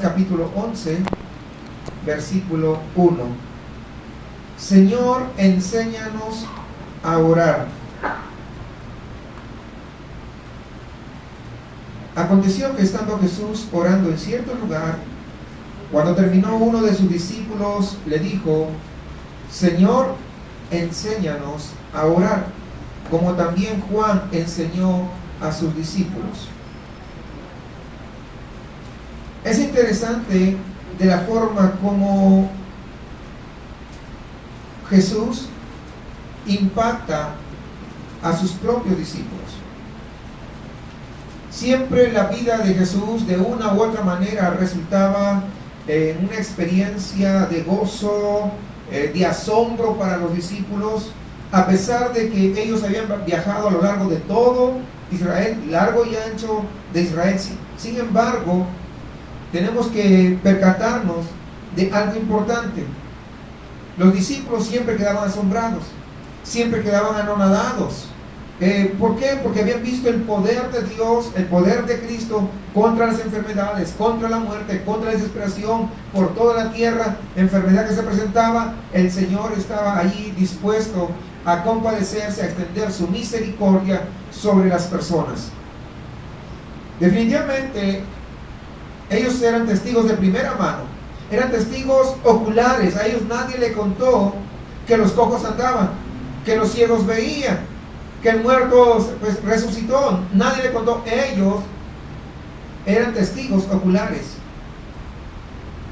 capítulo 11, versículo 1. Señor, enséñanos a orar. Aconteció que estando Jesús orando en cierto lugar, cuando terminó, uno de sus discípulos le dijo: Señor, enséñanos a orar, como también Juan enseñó a sus discípulos. Es interesante de la forma como Jesús impacta a sus propios discípulos. Siempre la vida de Jesús de una u otra manera resultaba en una experiencia de gozo, de asombro para los discípulos, a pesar de que ellos habían viajado a lo largo de todo Israel, largo y ancho de Israel. Sin embargo, tenemos que percatarnos de algo importante. Los discípulos siempre quedaban asombrados, siempre quedaban anonadados. ¿Por qué? Porque habían visto el poder de Dios, el poder de Cristo contra las enfermedades, contra la muerte, contra la desesperación, por toda la tierra, enfermedad que se presentaba. El Señor estaba allí dispuesto a compadecerse, a extender su misericordia sobre las personas. Definitivamente, ellos eran testigos de primera mano, eran testigos oculares. A ellos nadie le contó que los cojos andaban, que los ciegos veían, que el muerto pues resucitó. Nadie le contó. Ellos eran testigos oculares.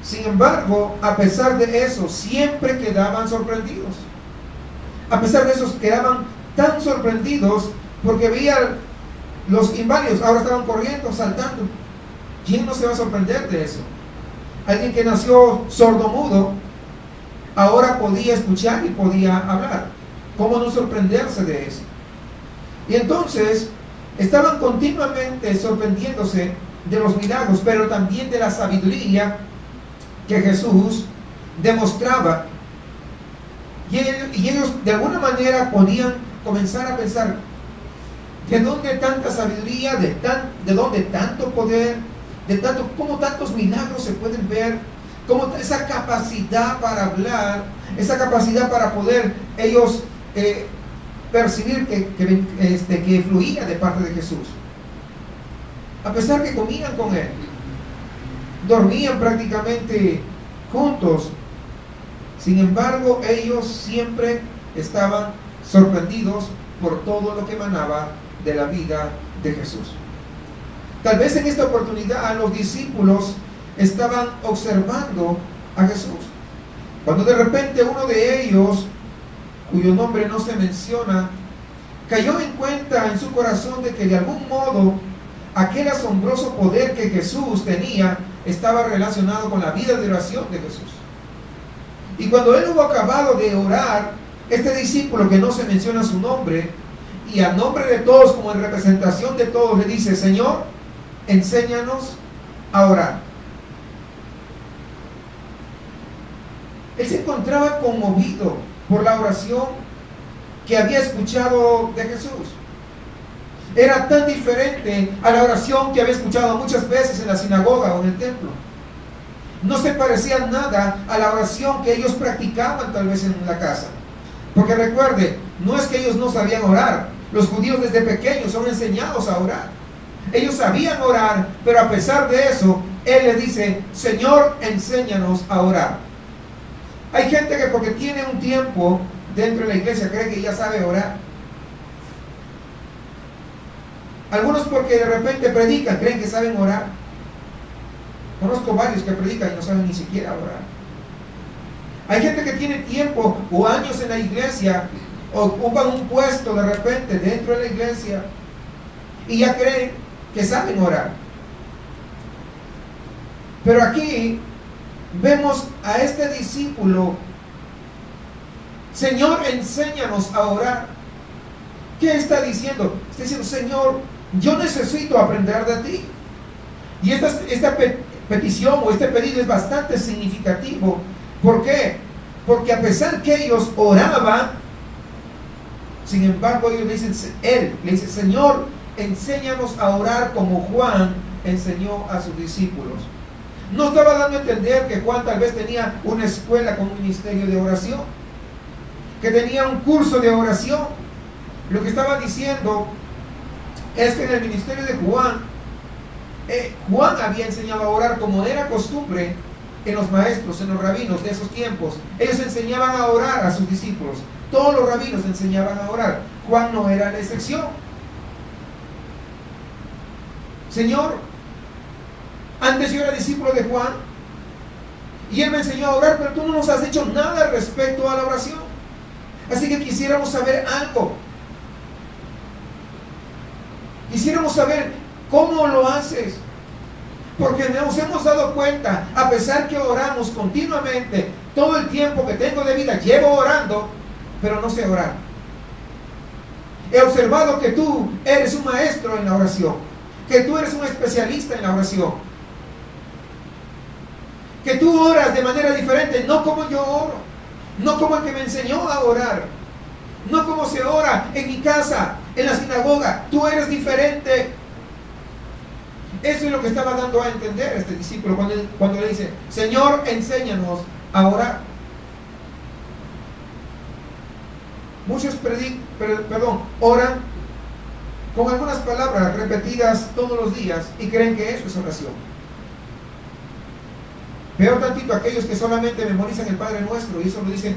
Sin embargo, a pesar de eso, siempre quedaban sorprendidos. A pesar de eso, quedaban tan sorprendidos porque veían los inválidos, ahora estaban corriendo, saltando. ¿Quién no se va a sorprender de eso? Alguien que nació sordomudo, ahora podía escuchar y podía hablar. ¿Cómo no sorprenderse de eso? Y entonces estaban continuamente sorprendiéndose de los milagros, pero también de la sabiduría que Jesús demostraba. Y ellos de alguna manera podían comenzar a pensar: ¿de dónde tanta sabiduría? ¿De dónde tanto poder? ¿Cómo tantos milagros se pueden ver? ¿Cómo esa capacidad para hablar? Esa capacidad para poder ellos percibir que fluía de parte de Jesús. A pesar que comían con Él, dormían prácticamente juntos, sin embargo ellos siempre estaban sorprendidos por todo lo que emanaba de la vida de Jesús. Tal vez en esta oportunidad los discípulos estaban observando a Jesús, cuando de repente uno de ellos, cuyo nombre no se menciona, cayó en cuenta en su corazón de que de algún modo aquel asombroso poder que Jesús tenía estaba relacionado con la vida de oración de Jesús. Y cuando él hubo acabado de orar, este discípulo, que no se menciona su nombre, y a nombre de todos, como en representación de todos, le dice: Señor, enséñanos a orar. Él se encontraba conmovido por la oración que había escuchado de Jesús. Era tan diferente a la oración que había escuchado muchas veces en la sinagoga o en el templo. No se parecía nada a la oración que ellos practicaban tal vez en la casa. Porque recuerde, no es que ellos no sabían orar. Los judíos desde pequeños son enseñados a orar. Ellos sabían orar, pero a pesar de eso, Él les dice: Señor, enséñanos a orar. Hay gente que porque tiene un tiempo dentro de la iglesia cree que ya sabe orar. Algunos porque de repente predican, creen que saben orar. Conozco varios que predican y no saben ni siquiera orar. Hay gente que tiene tiempo o años en la iglesia, o ocupan un puesto de repente dentro de la iglesia y ya creen que saben orar. Pero aquí vemos a este discípulo: Señor, enséñanos a orar. ¿Qué está diciendo? Está diciendo: Señor, yo necesito aprender de ti. Y esta petición o este pedido es bastante significativo. ¿Por qué? Porque a pesar que ellos oraban, sin embargo ellos le dicen, él le dice: Señor, enséñanos a orar como Juan enseñó a sus discípulos. No estaba dando a entender que Juan tal vez tenía una escuela con un ministerio de oración, que tenía un curso de oración. Lo que estaba diciendo es que en el ministerio de Juan, Juan había enseñado a orar como era costumbre en los maestros, en los rabinos de esos tiempos. Ellos enseñaban a orar a sus discípulos. Todos los rabinos enseñaban a orar. Juan no era la excepción. Señor, antes yo era discípulo de Juan y él me enseñó a orar, pero tú no nos has dicho nada respecto a la oración. Así que quisiéramos saber algo. Quisiéramos saber cómo lo haces. Porque nos hemos dado cuenta, a pesar que oramos continuamente, todo el tiempo que tengo de vida llevo orando, pero no sé orar. He observado que tú eres un maestro en la oración, que tú eres un especialista en la oración, que tú oras de manera diferente, no como yo oro, no como el que me enseñó a orar, no como se ora en mi casa, en la sinagoga. Tú eres diferente. Eso es lo que estaba dando a entender este discípulo cuando le dice: Señor, enséñanos a orar. Muchos oran con algunas palabras repetidas todos los días y creen que eso es oración. Peor tantito aquellos que solamente memorizan el Padre Nuestro y eso lo dicen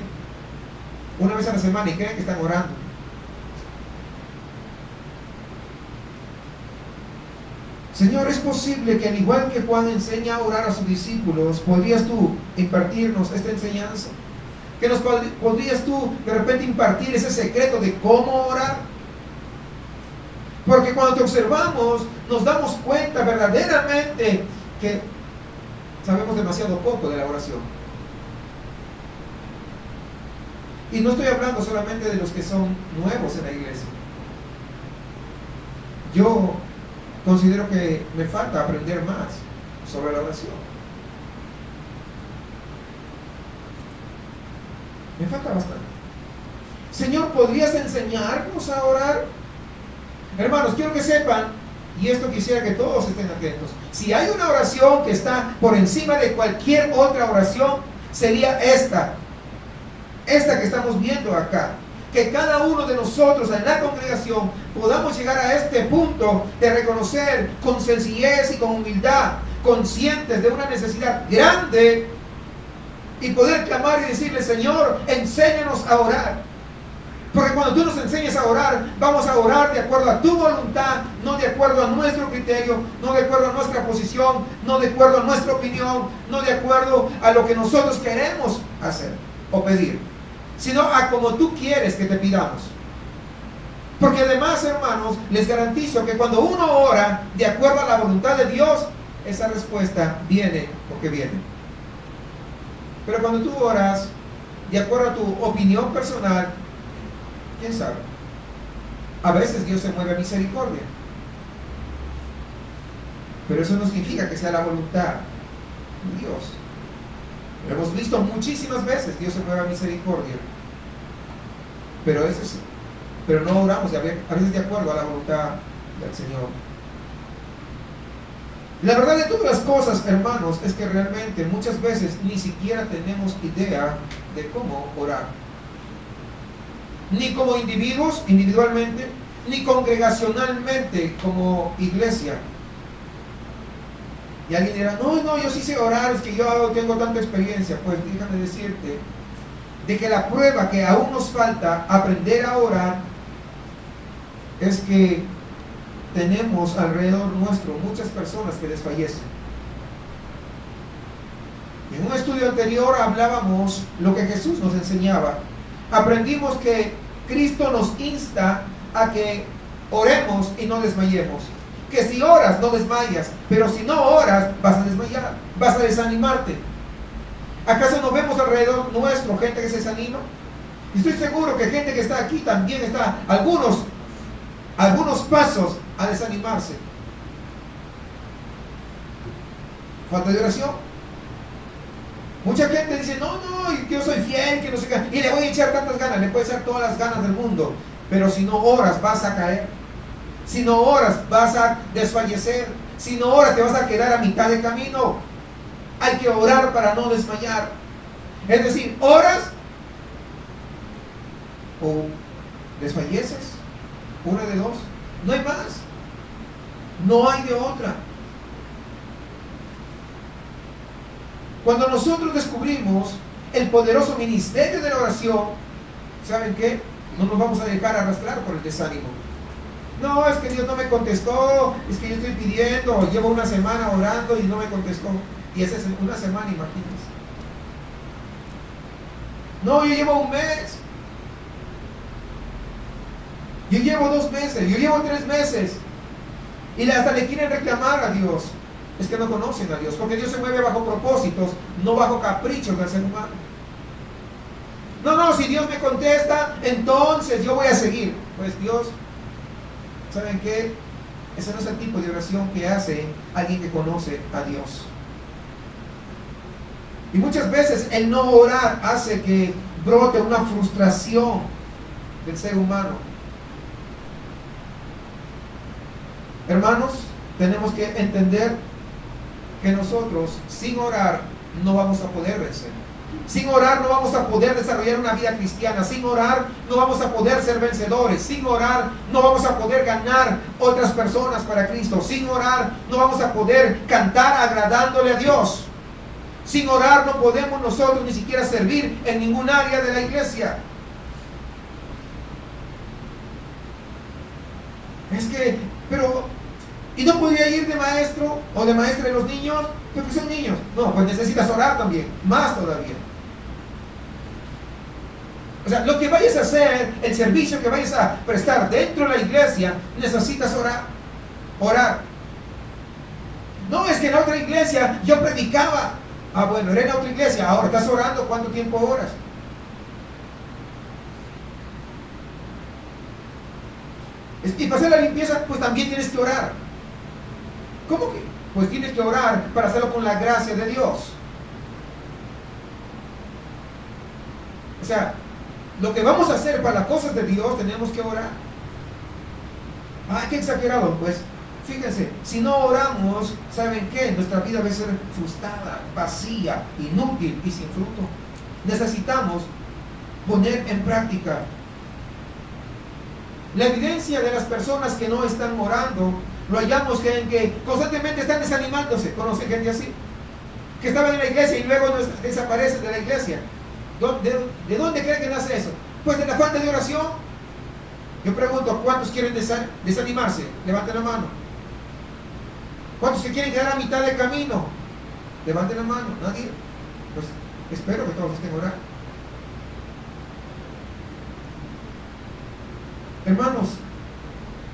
una vez a la semana y creen que están orando. Señor, es posible que al igual que Juan enseña a orar a sus discípulos, ¿podrías tú impartirnos esta enseñanza? ¿Que nos podrías tú de repente impartir ese secreto de cómo orar? Porque cuando te observamos nos damos cuenta verdaderamente que sabemos demasiado poco de la oración. Y no estoy hablando solamente de los que son nuevos en la iglesia. Yo considero que me falta aprender más sobre la oración. Me falta bastante. Señor, ¿podrías enseñarnos a orar? Hermanos, quiero que sepan, y esto quisiera que todos estén atentos, si hay una oración que está por encima de cualquier otra oración, sería esta que estamos viendo acá. Que cada uno de nosotros en la congregación podamos llegar a este punto de reconocer con sencillez y con humildad, conscientes de una necesidad grande, y poder clamar y decirle: Señor, enséñanos a orar. Porque cuando tú nos enseñes a orar, vamos a orar de acuerdo a tu voluntad, no de acuerdo a nuestro criterio, no de acuerdo a nuestra posición, no de acuerdo a nuestra opinión, no de acuerdo a lo que nosotros queremos hacer o pedir, sino a como tú quieres que te pidamos. Porque además, hermanos, les garantizo que cuando uno ora de acuerdo a la voluntad de Dios, esa respuesta viene porque viene. Pero cuando tú oras de acuerdo a tu opinión personal, ¿quién sabe? A veces Dios se mueve a misericordia. Pero eso no significa que sea la voluntad de Dios. Lo hemos visto muchísimas veces, Dios se mueve a misericordia. Pero eso sí. Pero no oramos a veces de acuerdo a la voluntad del Señor. La verdad de todas las cosas, hermanos, es que realmente muchas veces ni siquiera tenemos idea de cómo orar. Ni como individuos, individualmente, ni congregacionalmente como iglesia. Y alguien dirá: no, yo sí sé orar, es que yo tengo tanta experiencia. Pues déjame decirte de que la prueba que aún nos falta aprender a orar es que tenemos alrededor nuestro muchas personas que desfallecen. En un estudio anterior hablábamos lo que Jesús nos enseñaba. Aprendimos que Cristo nos insta a que oremos y no desmayemos. Que si oras no desmayas, pero si no oras vas a desmayar, vas a desanimarte. ¿Acaso no vemos alrededor nuestro gente que se desanima? Y estoy seguro que gente que está aquí también está algunos pasos a desanimarse. Falta de oración. Mucha gente dice: no, yo soy fiel, que no sé qué, y le voy a echar tantas ganas. Le puedes echar todas las ganas del mundo, pero si no oras vas a caer. Si no oras vas a desfallecer. Si no oras te vas a quedar a mitad de camino. hay que orar para no desmayar. Es decir, oras o desfalleces, una de dos, no hay más, no hay de otra. Cuando nosotros descubrimos el poderoso ministerio de la oración, ¿saben qué? No nos vamos a dejar arrastrar por el desánimo. No, es que Dios no me contestó, es que yo estoy pidiendo, llevo una semana orando y no me contestó. Y esa es una semana, imagínense. No, yo llevo un mes. Yo llevo 2 meses, yo llevo 3 meses. Y hasta le quieren reclamar a Dios. Es que no conocen a Dios, porque Dios se mueve bajo propósitos, no bajo caprichos del ser humano. No, si Dios me contesta, entonces yo voy a seguir. Pues Dios, ¿saben qué? Ese no es el tipo de oración que hace alguien que conoce a Dios. Y muchas veces el no orar hace que brote una frustración del ser humano. Hermanos, tenemos que entender que nosotros sin orar no vamos a poder vencer. Sin orar no vamos a poder desarrollar una vida cristiana. Sin orar no vamos a poder ser vencedores. Sin orar no vamos a poder ganar otras personas para Cristo. Sin orar no vamos a poder cantar agradándole a Dios. Sin orar no podemos nosotros ni siquiera servir en ningún área de la iglesia. Es que, pero, ¿y no podría ir de maestro o de maestra de los niños? Porque son niños. No, pues necesitas orar también, más todavía. O sea, lo que vayas a hacer, el servicio que vayas a prestar dentro de la iglesia, necesitas orar. Orar. No, es que en la otra iglesia yo predicaba. Ah, bueno, era en la otra iglesia, ahora estás orando, ¿cuánto tiempo oras? Y para hacer la limpieza, pues también tienes que orar. ¿Cómo que? Pues tienes que orar para hacerlo con la gracia de Dios. O sea, lo que vamos a hacer para las cosas de Dios, tenemos que orar. Ay, qué exagerado. Pues fíjense, si no oramos, ¿saben qué? Nuestra vida va a ser frustrada, vacía, inútil y sin fruto. Necesitamos poner en práctica. La evidencia de las personas que no están orando, lo hallamos en que constantemente están desanimándose. ¿Conocen gente así? Que estaban en la iglesia y luego desaparecen de la iglesia. ¿De dónde creen que nace eso? Pues de la falta de oración. Yo pregunto, ¿cuántos quieren desanimarse? Levanten la mano. ¿Cuántos se quieren quedar a mitad del camino? Levanten la mano. ¿Nadie? Pues espero que todos estén orando. Hermanos,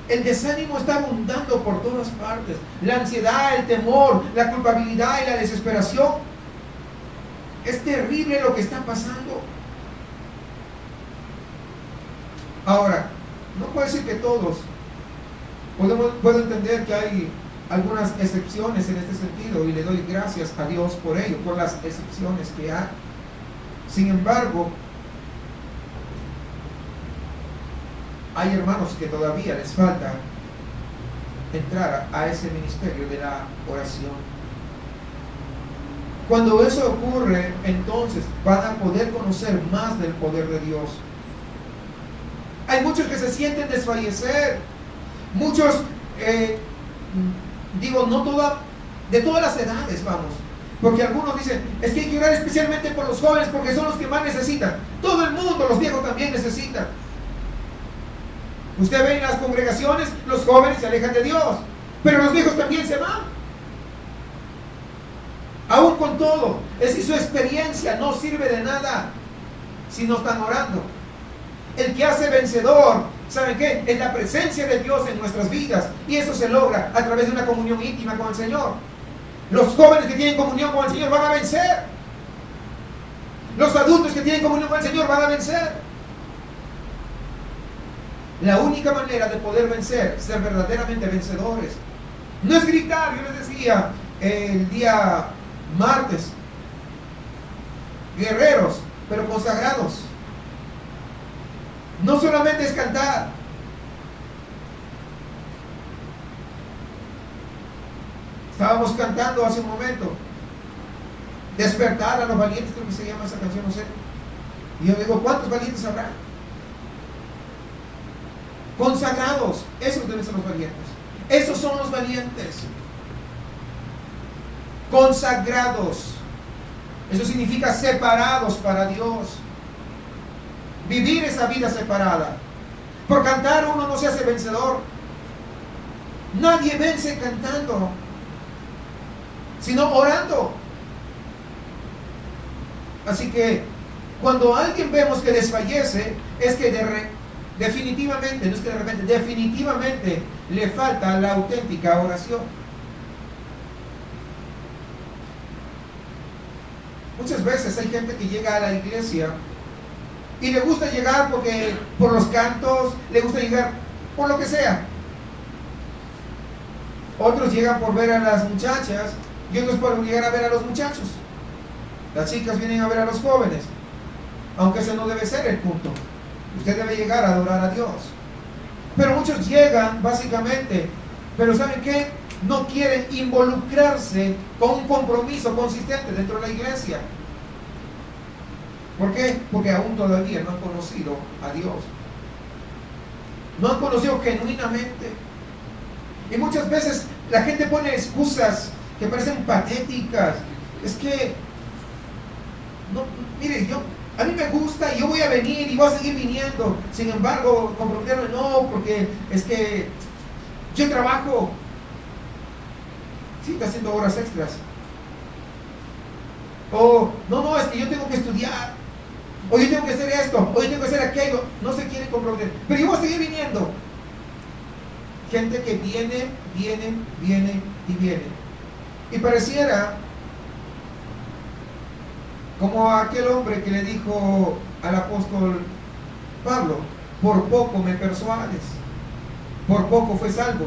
el desánimo está abundando por todas partes. La ansiedad, el temor, la culpabilidad y la desesperación. Es terrible lo que está pasando. Ahora, no puedo decir que todos. Puedo entender que hay algunas excepciones en este sentido y le doy gracias a Dios por ello, por las excepciones que hay. Sin embargo, hay hermanos que todavía les falta entrar a ese ministerio de la oración. Cuando eso ocurre, entonces van a poder conocer más del poder de Dios. Hay muchos que se sienten desfallecer. Muchos, de todas las edades, vamos. Porque algunos dicen, es que hay que orar especialmente por los jóvenes porque son los que más necesitan. Todo el mundo, los viejos también necesitan. Usted ve en las congregaciones, los jóvenes se alejan de Dios, pero los viejos también se van. Aún con todo, es que su experiencia no sirve de nada si no están orando. El que hace vencedor, ¿saben qué? Es la presencia de Dios en nuestras vidas, y eso se logra a través de una comunión íntima con el Señor. Los jóvenes que tienen comunión con el Señor van a vencer. Los adultos que tienen comunión con el Señor van a vencer. La única manera de poder vencer, ser verdaderamente vencedores, no es gritar. Yo les decía el día martes, guerreros, pero consagrados. No solamente es cantar. Estábamos cantando hace un momento. Despertar a los valientes, creo que se llama esa canción, no sé. Y yo digo, ¿cuántos valientes habrá? Consagrados, esos deben ser los valientes. Esos son los valientes. Consagrados. Eso significa separados para Dios. Vivir esa vida separada. Por cantar uno no se hace vencedor. Nadie vence cantando, sino orando. Así que cuando alguien vemos que desfallece, es que definitivamente, no es que de repente, definitivamente le falta la auténtica oración. Muchas veces hay gente que llega a la iglesia y le gusta llegar por los cantos, le gusta llegar por lo que sea. Otros llegan por ver a las muchachas y otros por llegar a ver a los muchachos. Las chicas vienen a ver a los jóvenes, aunque ese no debe ser el punto. Usted debe llegar a adorar a Dios. Pero muchos llegan básicamente, pero ¿saben qué? No quieren involucrarse con un compromiso consistente dentro de la iglesia. ¿Por qué? Porque aún todavía no han conocido a Dios. No han conocido genuinamente. Y muchas veces la gente pone excusas que parecen patéticas. Es que, no, mire, a mí me gusta y yo voy a venir y voy a seguir viniendo. Sin embargo, comprometerme no, porque es que yo trabajo. Sí, está haciendo horas extras. O, no, es que yo tengo que estudiar. O yo tengo que hacer esto, o yo tengo que hacer aquello. No se quiere comprometer. Pero yo voy a seguir viniendo. Gente que viene y viene. Y pareciera como aquel hombre que le dijo al apóstol Pablo, por poco me persuades, por poco fue salvo.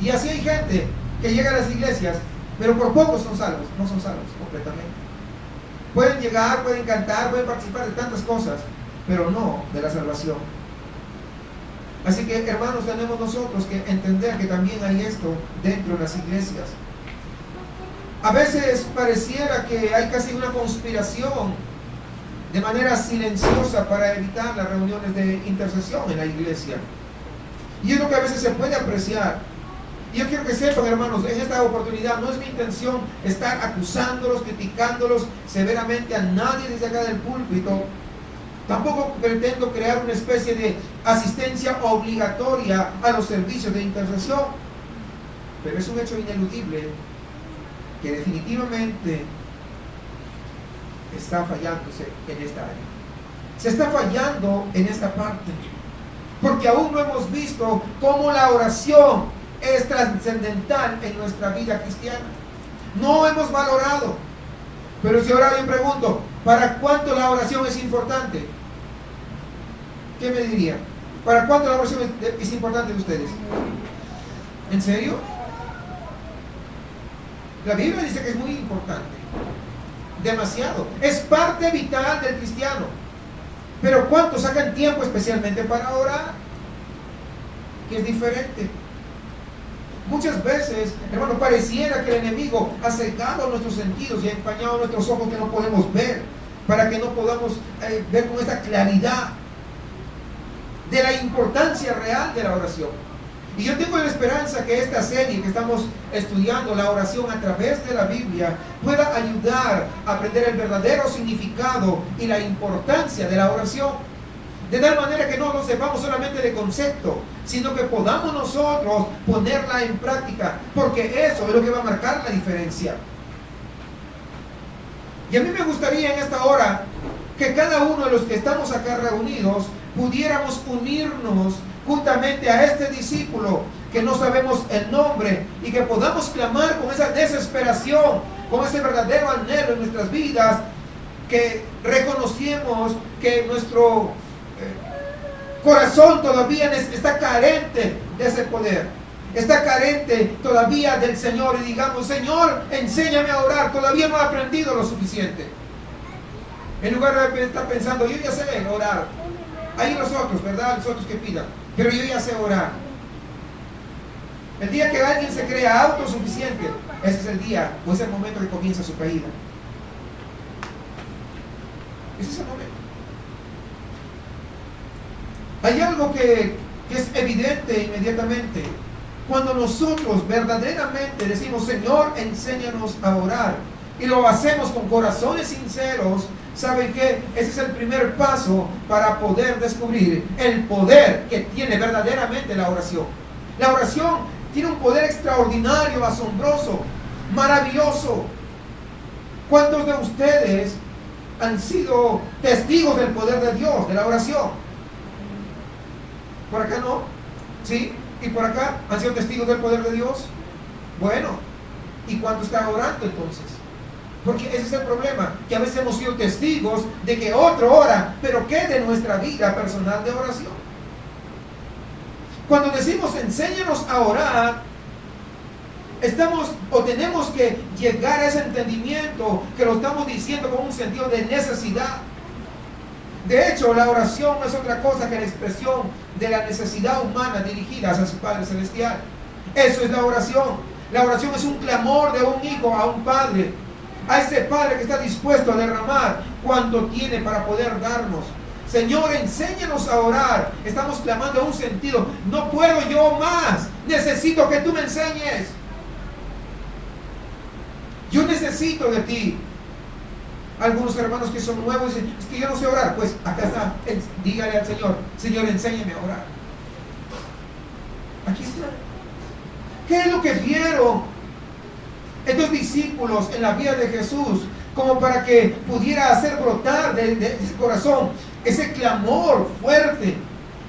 Y así hay gente que llega a las iglesias, pero por poco son salvos, no son salvos completamente. Pueden llegar, pueden cantar, pueden participar de tantas cosas, pero no de la salvación. Así que, hermanos, tenemos nosotros que entender que también hay esto dentro de las iglesias. A veces pareciera que hay casi una conspiración de manera silenciosa para evitar las reuniones de intercesión en la iglesia. Y es lo que a veces se puede apreciar. Y yo quiero que sepan, hermanos, en esta oportunidad no es mi intención estar acusándolos, criticándolos severamente a nadie desde acá del púlpito. Tampoco pretendo crear una especie de asistencia obligatoria a los servicios de intercesión. Pero es un hecho ineludible que definitivamente está fallándose en esta área. Se está fallando en esta parte. Porque aún no hemos visto cómo la oración es trascendental en nuestra vida cristiana. No hemos valorado. Pero si ahora yo pregunto, ¿para cuánto la oración es importante? ¿Qué me diría? ¿Para cuánto la oración es importante de ustedes? ¿En serio? La Biblia dice que es muy importante. Demasiado. Es parte vital del cristiano. Pero ¿cuántos sacan tiempo especialmente para orar? Que es diferente. Muchas veces, hermano, pareciera que el enemigo ha cegado nuestros sentidos y ha empañado nuestros ojos que no podemos ver, para que no podamos ver con esa claridad de la importancia real de la oración. Y yo tengo la esperanza que esta serie que estamos estudiando, la oración a través de la Biblia, pueda ayudar a aprender el verdadero significado y la importancia de la oración. De tal manera que no lo sepamos solamente de concepto, sino que podamos nosotros ponerla en práctica, porque eso es lo que va a marcar la diferencia. Y a mí me gustaría en esta hora que cada uno de los que estamos acá reunidos pudiéramos unirnos juntamente a este discípulo que no sabemos el nombre, y que podamos clamar con esa desesperación, con ese verdadero anhelo en nuestras vidas, que reconocemos que nuestro corazón todavía está carente de ese poder, está carente todavía del Señor, y digamos: Señor, enséñame a orar, todavía no he aprendido lo suficiente. En lugar de estar pensando, yo ya sé orar, hay los otros, ¿verdad? Los otros que pidan, pero yo ya sé orar. El día que alguien se crea autosuficiente, ese es el día o es el momento que comienza su caída. Ese es el momento. Hay algo que es evidente inmediatamente. Cuando nosotros verdaderamente decimos, Señor, enséñanos a orar, y lo hacemos con corazones sinceros, ¿saben qué? Ese es el primer paso para poder descubrir el poder que tiene verdaderamente la oración. La oración tiene un poder extraordinario, asombroso, maravilloso. ¿Cuántos de ustedes han sido testigos del poder de Dios, de la oración? ¿Por acá no? ¿Sí? ¿Y por acá han sido testigos del poder de Dios? Bueno, ¿y cuánto están orando entonces? Porque ese es el problema, que a veces hemos sido testigos de que otro ora, pero ¿qué de nuestra vida personal de oración? Cuando decimos enséñanos a orar, estamos o tenemos que llegar a ese entendimiento que lo estamos diciendo con un sentido de necesidad. De hecho, la oración no es otra cosa que la expresión de la necesidad humana dirigida hacia su Padre Celestial. Eso es la oración. La oración es un clamor de un hijo a un padre, a ese padre que está dispuesto a derramar cuanto tiene para poder darnos. Señor, enséñanos a orar. Estamos clamando a un sentido. No puedo yo más. Necesito que tú me enseñes. Yo necesito de ti. Algunos hermanos que son nuevos dicen, es que yo no sé orar. Pues acá está, dígale al Señor, Señor, enséñame a orar. Aquí está. ¿Qué es lo que vieron estos discípulos en la vida de Jesús como para que pudiera hacer brotar de ese corazón ese clamor fuerte,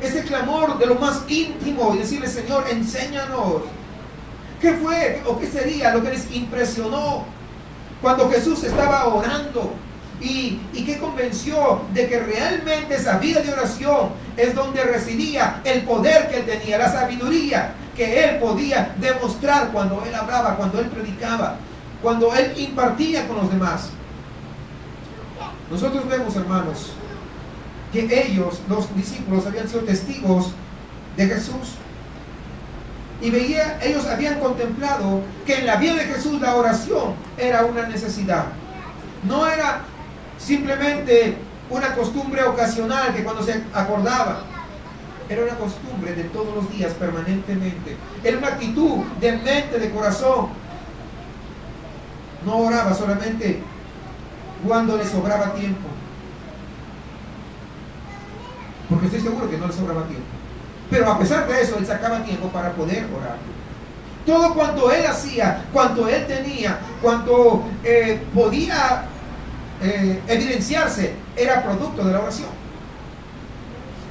ese clamor de lo más íntimo y decirle, Señor, enséñanos? ¿Qué fue o qué sería lo que les impresionó cuando Jesús estaba orando? Y que convenció de que realmente esa vida de oración es donde residía el poder que él tenía, la sabiduría que él podía demostrar cuando él hablaba, cuando él predicaba, cuando él impartía con los demás. Nosotros vemos, hermanos, que ellos, los discípulos, habían sido testigos de Jesús. Y ellos habían contemplado que en la vida de Jesús la oración era una necesidad. No era simplemente una costumbre ocasional que cuando se acordaba. Era una costumbre de todos los días, permanentemente. Era una actitud de mente, de corazón. No oraba solamente cuando le sobraba tiempo. Porque estoy seguro que no le sobraba tiempo. Pero a pesar de eso, él sacaba tiempo para poder orar. Todo cuanto él hacía, cuanto él tenía, cuanto podía evidenciarse, era producto de la oración.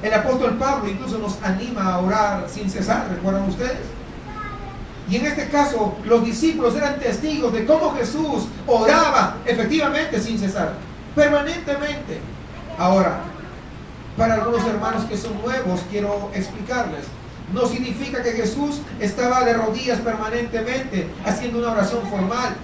El apóstol Pablo incluso nos anima a orar sin cesar, ¿recuerdan ustedes? Y en este caso, los discípulos eran testigos de cómo Jesús oraba efectivamente sin cesar, permanentemente. Ahora, para algunos hermanos que son nuevos, quiero explicarles. No significa que Jesús estaba de rodillas permanentemente haciendo una oración formal,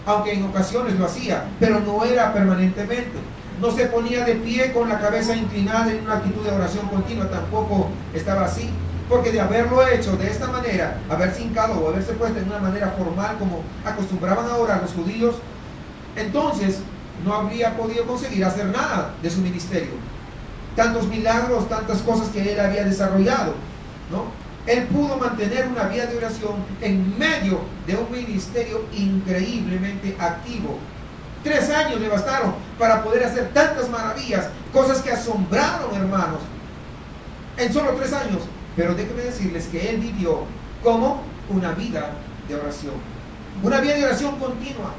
aunque en ocasiones lo hacía, pero no era permanentemente. No se ponía de pie con la cabeza inclinada en una actitud de oración continua, tampoco estaba así. Porque de haberlo hecho de esta manera, haberse hincado o haberse puesto en una manera formal como acostumbraban a orar los judíos, entonces no habría podido conseguir hacer nada de su ministerio. Tantos milagros, tantas cosas que él había desarrollado, ¿no? Él pudo mantener una vida de oración en medio de un ministerio increíblemente activo. 3 años le bastaron para poder hacer tantas maravillas, cosas que asombraron, hermanos, en solo 3 años. Pero déjenme decirles que él vivió como una vida de oración, una vida de oración continua.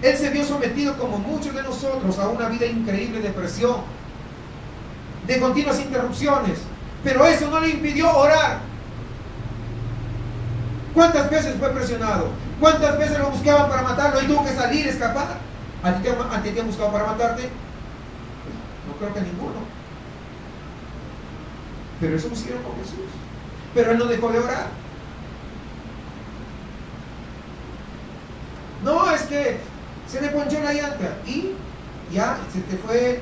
Él se vio sometido, como muchos de nosotros, a una vida increíble de presión, de continuas interrupciones, pero eso no le impidió orar. ¿Cuántas veces fue presionado? ¿Cuántas veces lo buscaban para matarlo y tuvo que salir, escapar? ¿A ti te han buscado para matarte? No creo que ninguno. Pero eso lo hicieron con Jesús. Pero él no dejó de orar. No, es que se le ponchó la llanta y ya se te fue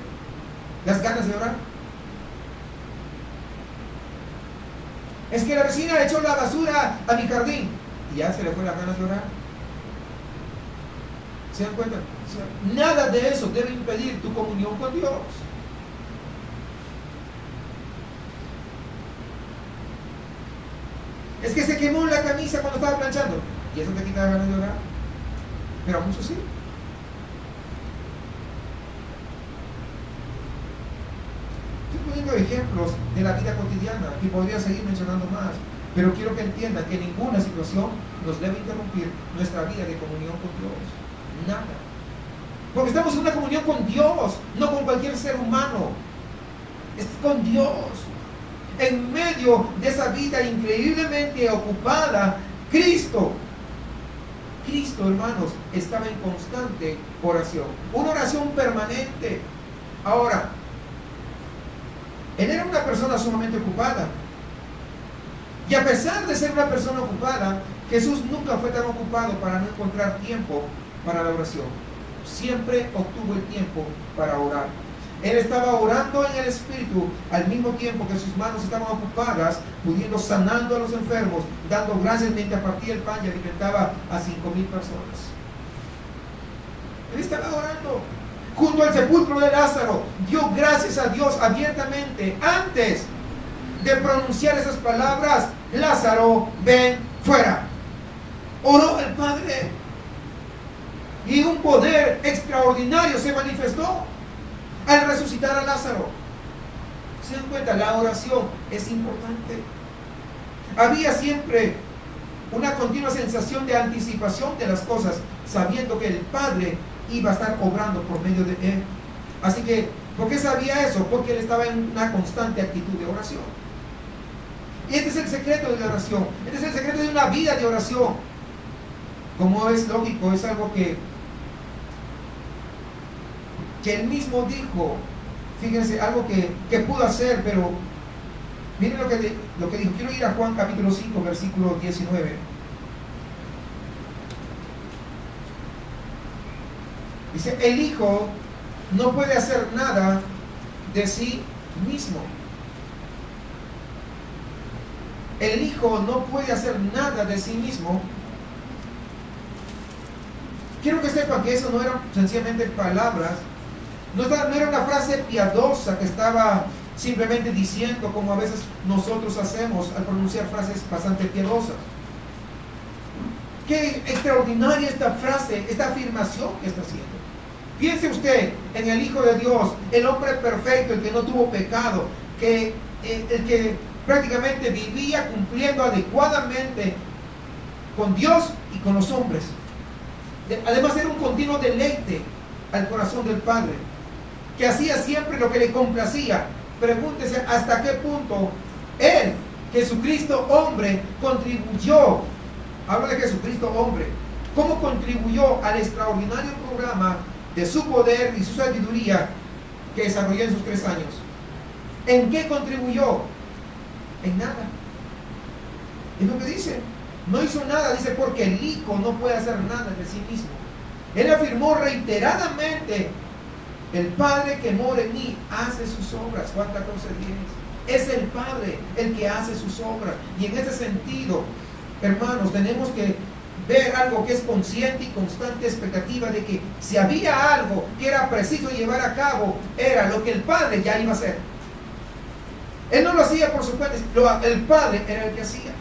las ganas de orar. Es que la vecina echó la basura a mi jardín y ya se le fue las ganas de orar. ¿Se dan cuenta? O sea, nada de eso debe impedir tu comunión con Dios. Es que se quemó la camisa cuando estaba planchando. ¿Y eso te quita la ganas de orar? Pero a muchos sí. Estoy poniendo ejemplos de la vida cotidiana y podría seguir mencionando más. Pero quiero que entiendan que ninguna situación nos debe interrumpir nuestra vida de comunión con Dios. Nada. Porque estamos en una comunión con Dios, no con cualquier ser humano. Es con Dios. En medio de esa vida increíblemente ocupada, Cristo, hermanos, estaba en constante oración. Una oración permanente. Ahora, Él era una persona sumamente ocupada. Y a pesar de ser una persona ocupada, Jesús nunca fue tan ocupado para no encontrar tiempo para la oración. Siempre obtuvo el tiempo para orar. Él estaba orando en el Espíritu al mismo tiempo que sus manos estaban ocupadas, pudiendo sanando a los enfermos, dando gracias mientras partía el pan y alimentaba a 5,000 personas. Él estaba orando. Junto al sepulcro de Lázaro, dio gracias a Dios abiertamente antes de pronunciar esas palabras: Lázaro, ven fuera. Oró el Padre y un poder extraordinario se manifestó al resucitar a Lázaro. ¿Se dan cuenta? La oración es importante. Había siempre una continua sensación de anticipación de las cosas, sabiendo que el Padre iba a estar obrando por medio de Él. Así que, ¿por qué sabía eso? Porque Él estaba en una constante actitud de oración. Y este es el secreto de la oración. Este es el secreto de una vida de oración. Como es lógico, es algo que Él mismo dijo. Fíjense, algo que pudo hacer, pero miren lo que dijo. Quiero ir a Juan capítulo 5, versículo 19. Dice: el Hijo no puede hacer nada de sí mismo. El Hijo no puede hacer nada de sí mismo. Quiero que sepan que eso no eran sencillamente palabras. No era una frase piadosa que estaba simplemente diciendo, como a veces nosotros hacemos al pronunciar frases bastante piadosas. Qué extraordinaria esta frase, esta afirmación que está haciendo. Piense usted en el Hijo de Dios, el hombre perfecto, el que no tuvo pecado, el que prácticamente vivía cumpliendo adecuadamente con Dios y con los hombres. Además era un continuo deleite al corazón del Padre, que hacía siempre lo que le complacía. Pregúntese hasta qué punto Él, Jesucristo hombre, contribuyó. Habla de Jesucristo hombre. ¿Cómo contribuyó al extraordinario programa de su poder y su sabiduría que desarrolló en sus 3 años? ¿En qué contribuyó? En nada. Es lo que dice. No hizo nada, dice, porque el Hijo no puede hacer nada de sí mismo. Él afirmó reiteradamente: el Padre que mora en mí hace sus obras. Juan 14:10. Es el Padre el que hace sus obras. Y en ese sentido, hermanos, tenemos que ver algo que es consciente y constante expectativa de que si había algo que era preciso llevar a cabo, era lo que el Padre ya iba a hacer. Él no lo hacía por su cuenta, el Padre era el que hacía.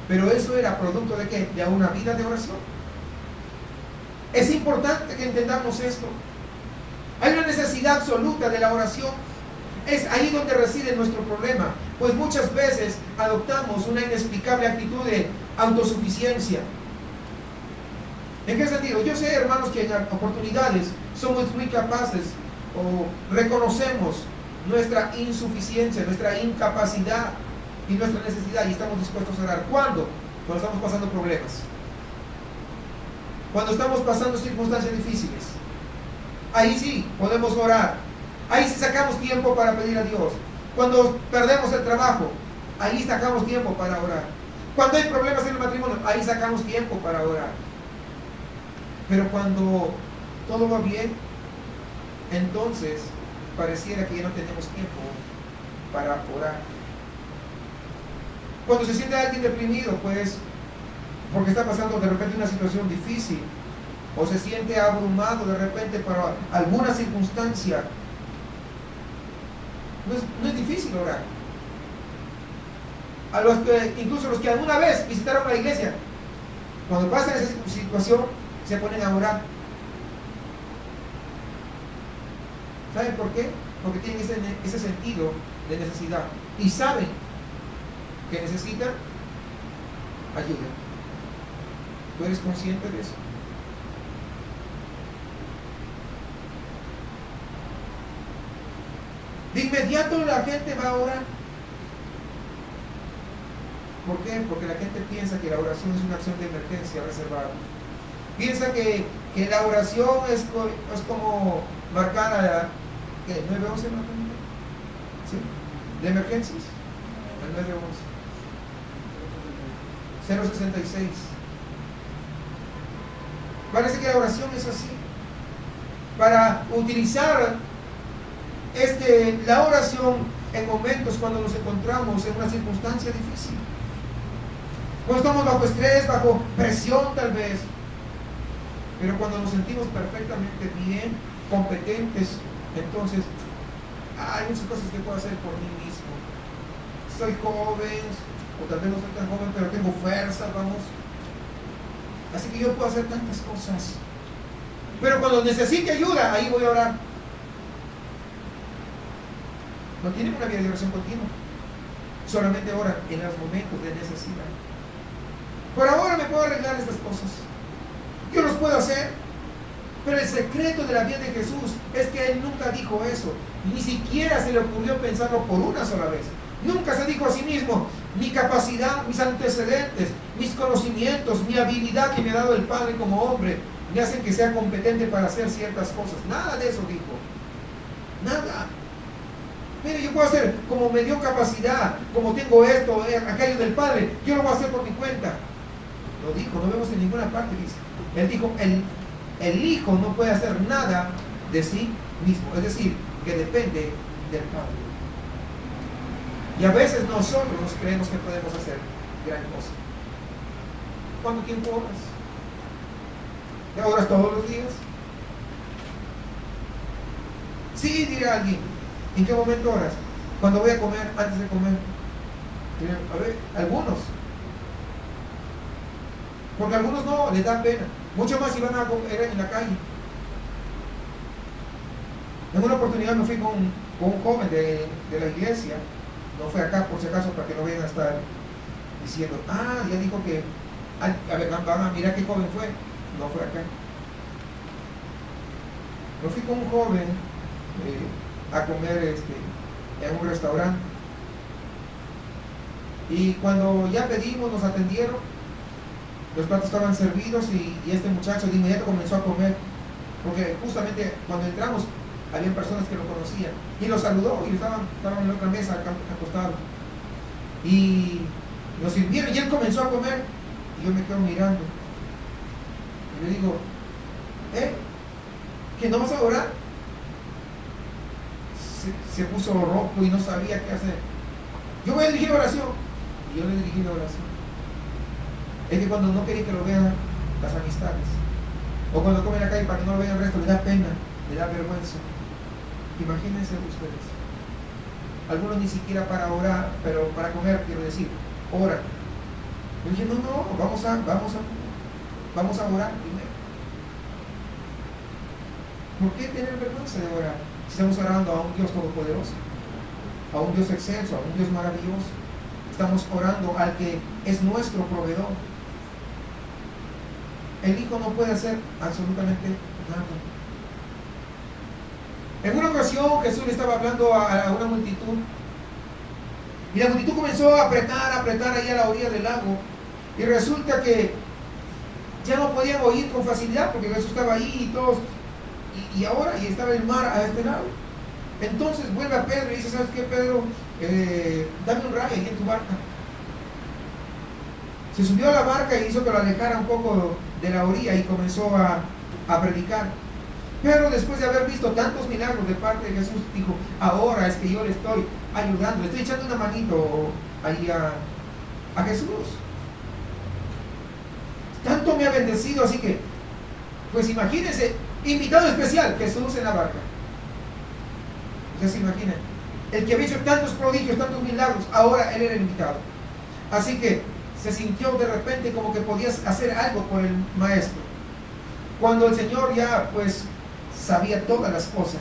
Pero eso era producto de ¿qué? De una vida de oración. Es importante que entendamos esto. Hay una necesidad absoluta de la oración. Es ahí donde reside nuestro problema, pues muchas veces adoptamos una inexplicable actitud de autosuficiencia. ¿En qué sentido? Yo sé, hermanos, que en oportunidades somos muy capaces o reconocemos nuestra insuficiencia, nuestra incapacidad y nuestra necesidad, y estamos dispuestos a orar. ¿Cuándo? Cuando estamos pasando problemas, cuando estamos pasando circunstancias difíciles. Ahí sí podemos orar. Ahí sí sacamos tiempo para pedir a Dios. Cuando perdemos el trabajo, ahí sacamos tiempo para orar. Cuando hay problemas en el matrimonio, ahí sacamos tiempo para orar. Pero cuando todo va bien, entonces pareciera que ya no tenemos tiempo para orar. Cuando se siente alguien deprimido, pues porque está pasando de repente una situación difícil, o se siente abrumado de repente por alguna circunstancia, no es difícil orar. A los que, incluso los que alguna vez visitaron la iglesia, cuando pasa esa situación, se ponen a orar. ¿Saben por qué? Porque tienen ese sentido de necesidad y saben que necesitan ayuda. ¿Tú eres consciente de eso? De inmediato la gente va a orar. ¿Por qué? Porque la gente piensa que la oración es una acción de emergencia reservada. Piensa que la oración es como marcar a ¿qué? 911, ¿no? ¿Sí? ¿De emergencias? El 911. 066. Parece que la oración es así. Para utilizar la oración en momentos cuando nos encontramos en una circunstancia difícil. Cuando estamos bajo estrés, bajo presión tal vez. Pero cuando nos sentimos perfectamente bien, competentes, entonces hay muchas cosas que puedo hacer por mí mismo. Soy joven, o tal vez no soy tan joven, pero tengo fuerza, vamos. Así que yo puedo hacer tantas cosas. Pero cuando necesite ayuda, ahí voy a orar. No tienen una vida de oración continua. Solamente oran en los momentos de necesidad. Por ahora me puedo arreglar estas cosas. Yo los puedo hacer. Pero el secreto de la vida de Jesús es que Él nunca dijo eso. Ni siquiera se le ocurrió pensarlo por una sola vez. Nunca se dijo a sí mismo: mi capacidad, mis antecedentes, mis conocimientos, mi habilidad que me ha dado el Padre como hombre me hacen que sea competente para hacer ciertas cosas. Nada de eso dijo. Nada. Mire, yo puedo hacer como me dio capacidad, como tengo esto, aquello del Padre, yo lo voy a hacer por mi cuenta. Lo dijo, no vemos en ninguna parte, dice. Él dijo, el Hijo no puede hacer nada de sí mismo, es decir, que depende del Padre. Y a veces nosotros creemos que podemos hacer gran cosa. ¿Cuánto tiempo oras? ¿Te oras todos los días? Sí, dirá alguien. ¿En qué momento oras? Cuando voy a comer, antes de comer. A ver, algunos. Porque a algunos no, les da pena. Mucho más si van a comer en la calle. En una oportunidad me fui con un joven de la iglesia. No fue acá por si acaso, para que no vayan a estar diciendo: ya dijo que, a ver, van a mirar qué joven fue. No fue acá. Me fui con un joven a comer en un restaurante. Y cuando ya pedimos, nos atendieron, los platos estaban servidos y este muchacho de inmediato comenzó a comer, porque justamente cuando entramos había personas que lo conocían, y lo saludó y estaban en la otra mesa acostados, y nos sirvieron y él comenzó a comer, y yo me quedo mirando y le digo: ¿que no vas a orar? Se puso rojo y no sabía qué hacer. Yo voy a dirigir oración, y yo le dirigí la oración. Es que cuando no quería que lo vean las amistades, o cuando come en la calle para que no lo vean el resto, le da pena, le da vergüenza. Imagínense ustedes, algunos ni siquiera para orar, pero para comer, quiero decir, oran. Yo dije: no, vamos a orar primero. ¿Por qué tener vergüenza de orar? Si estamos orando a un Dios todopoderoso, a un Dios excelso, a un Dios maravilloso. Estamos orando al que es nuestro proveedor. El Hijo no puede hacer absolutamente nada. En una ocasión Jesús le estaba hablando a una multitud, y la multitud comenzó a apretar ahí a la orilla del lago, y resulta que ya no podían oír con facilidad porque Jesús estaba ahí y todos, y ahora estaba el mar a este lado. Entonces vuelve a Pedro y dice: ¿sabes qué, Pedro? Dame un rayo ahí en tu barca. Se subió a la barca y hizo que lo alejara un poco de la orilla y comenzó a predicar. Pero después de haber visto tantos milagros de parte de Jesús, dijo: ahora es que yo le estoy ayudando, le estoy echando una manito ahí a Jesús. Tanto me ha bendecido, así que, pues imagínense, invitado especial, Jesús en la barca. Ustedes se imaginan, el que había hecho tantos prodigios, tantos milagros, ahora él era el invitado. Así que se sintió de repente como que podías hacer algo por el maestro. Cuando el Señor ya pues sabía todas las cosas.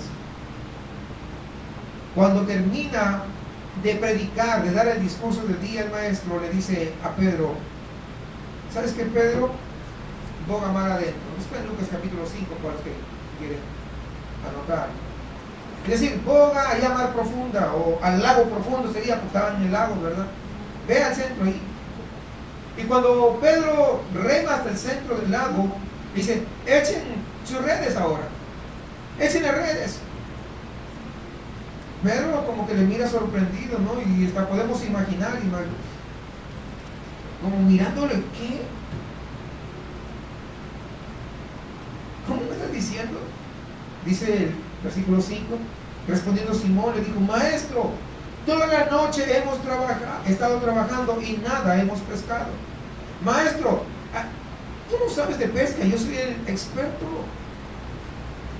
Cuando termina de predicar, de dar el discurso del día, el maestro le dice a Pedro, ¿sabes qué, Pedro? Boga mar adentro. Está en Lucas capítulo 5 para los que quieren anotar. Es decir, boga allá mar profunda, o al lago profundo sería, porque estaban en el lago, ¿verdad? Ve al centro ahí. Y cuando Pedro rema hasta el centro del lago, dice, echen sus redes ahora. Echen las redes. Pedro como que le mira sorprendido, ¿no? Y hasta podemos imaginar, como mirándole, ¿qué? ¿Cómo me estás diciendo? Dice el versículo 5, respondiendo Simón, le dijo, maestro, toda la noche hemos estado trabajando y nada hemos pescado. Maestro, tú no sabes de pesca, yo soy el experto.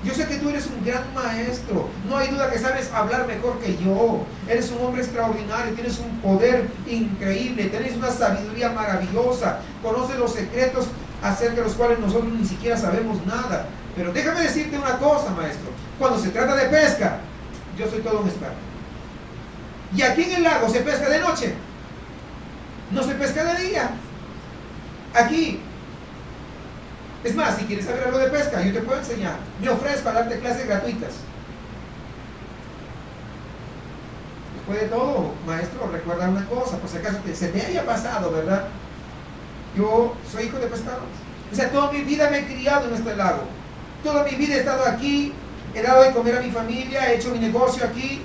Yo sé que tú eres un gran maestro, no hay duda que sabes hablar mejor que yo. Eres un hombre extraordinario, tienes un poder increíble, tienes una sabiduría maravillosa, conoces los secretos acerca de los cuales nosotros ni siquiera sabemos nada. Pero déjame decirte una cosa, maestro, cuando se trata de pesca, yo soy todo un experto. Y aquí en el lago se pesca de noche, no se pesca de día. Aquí, es más, si quieres saber algo de pesca, yo te puedo enseñar. Me ofrezco a darte clases gratuitas. Después de todo, maestro, recuerda una cosa, por si acaso se te haya pasado, ¿verdad? Yo soy hijo de pescadores. O sea, toda mi vida me he criado en este lago. Toda mi vida he estado aquí, he dado de comer a mi familia, he hecho mi negocio aquí.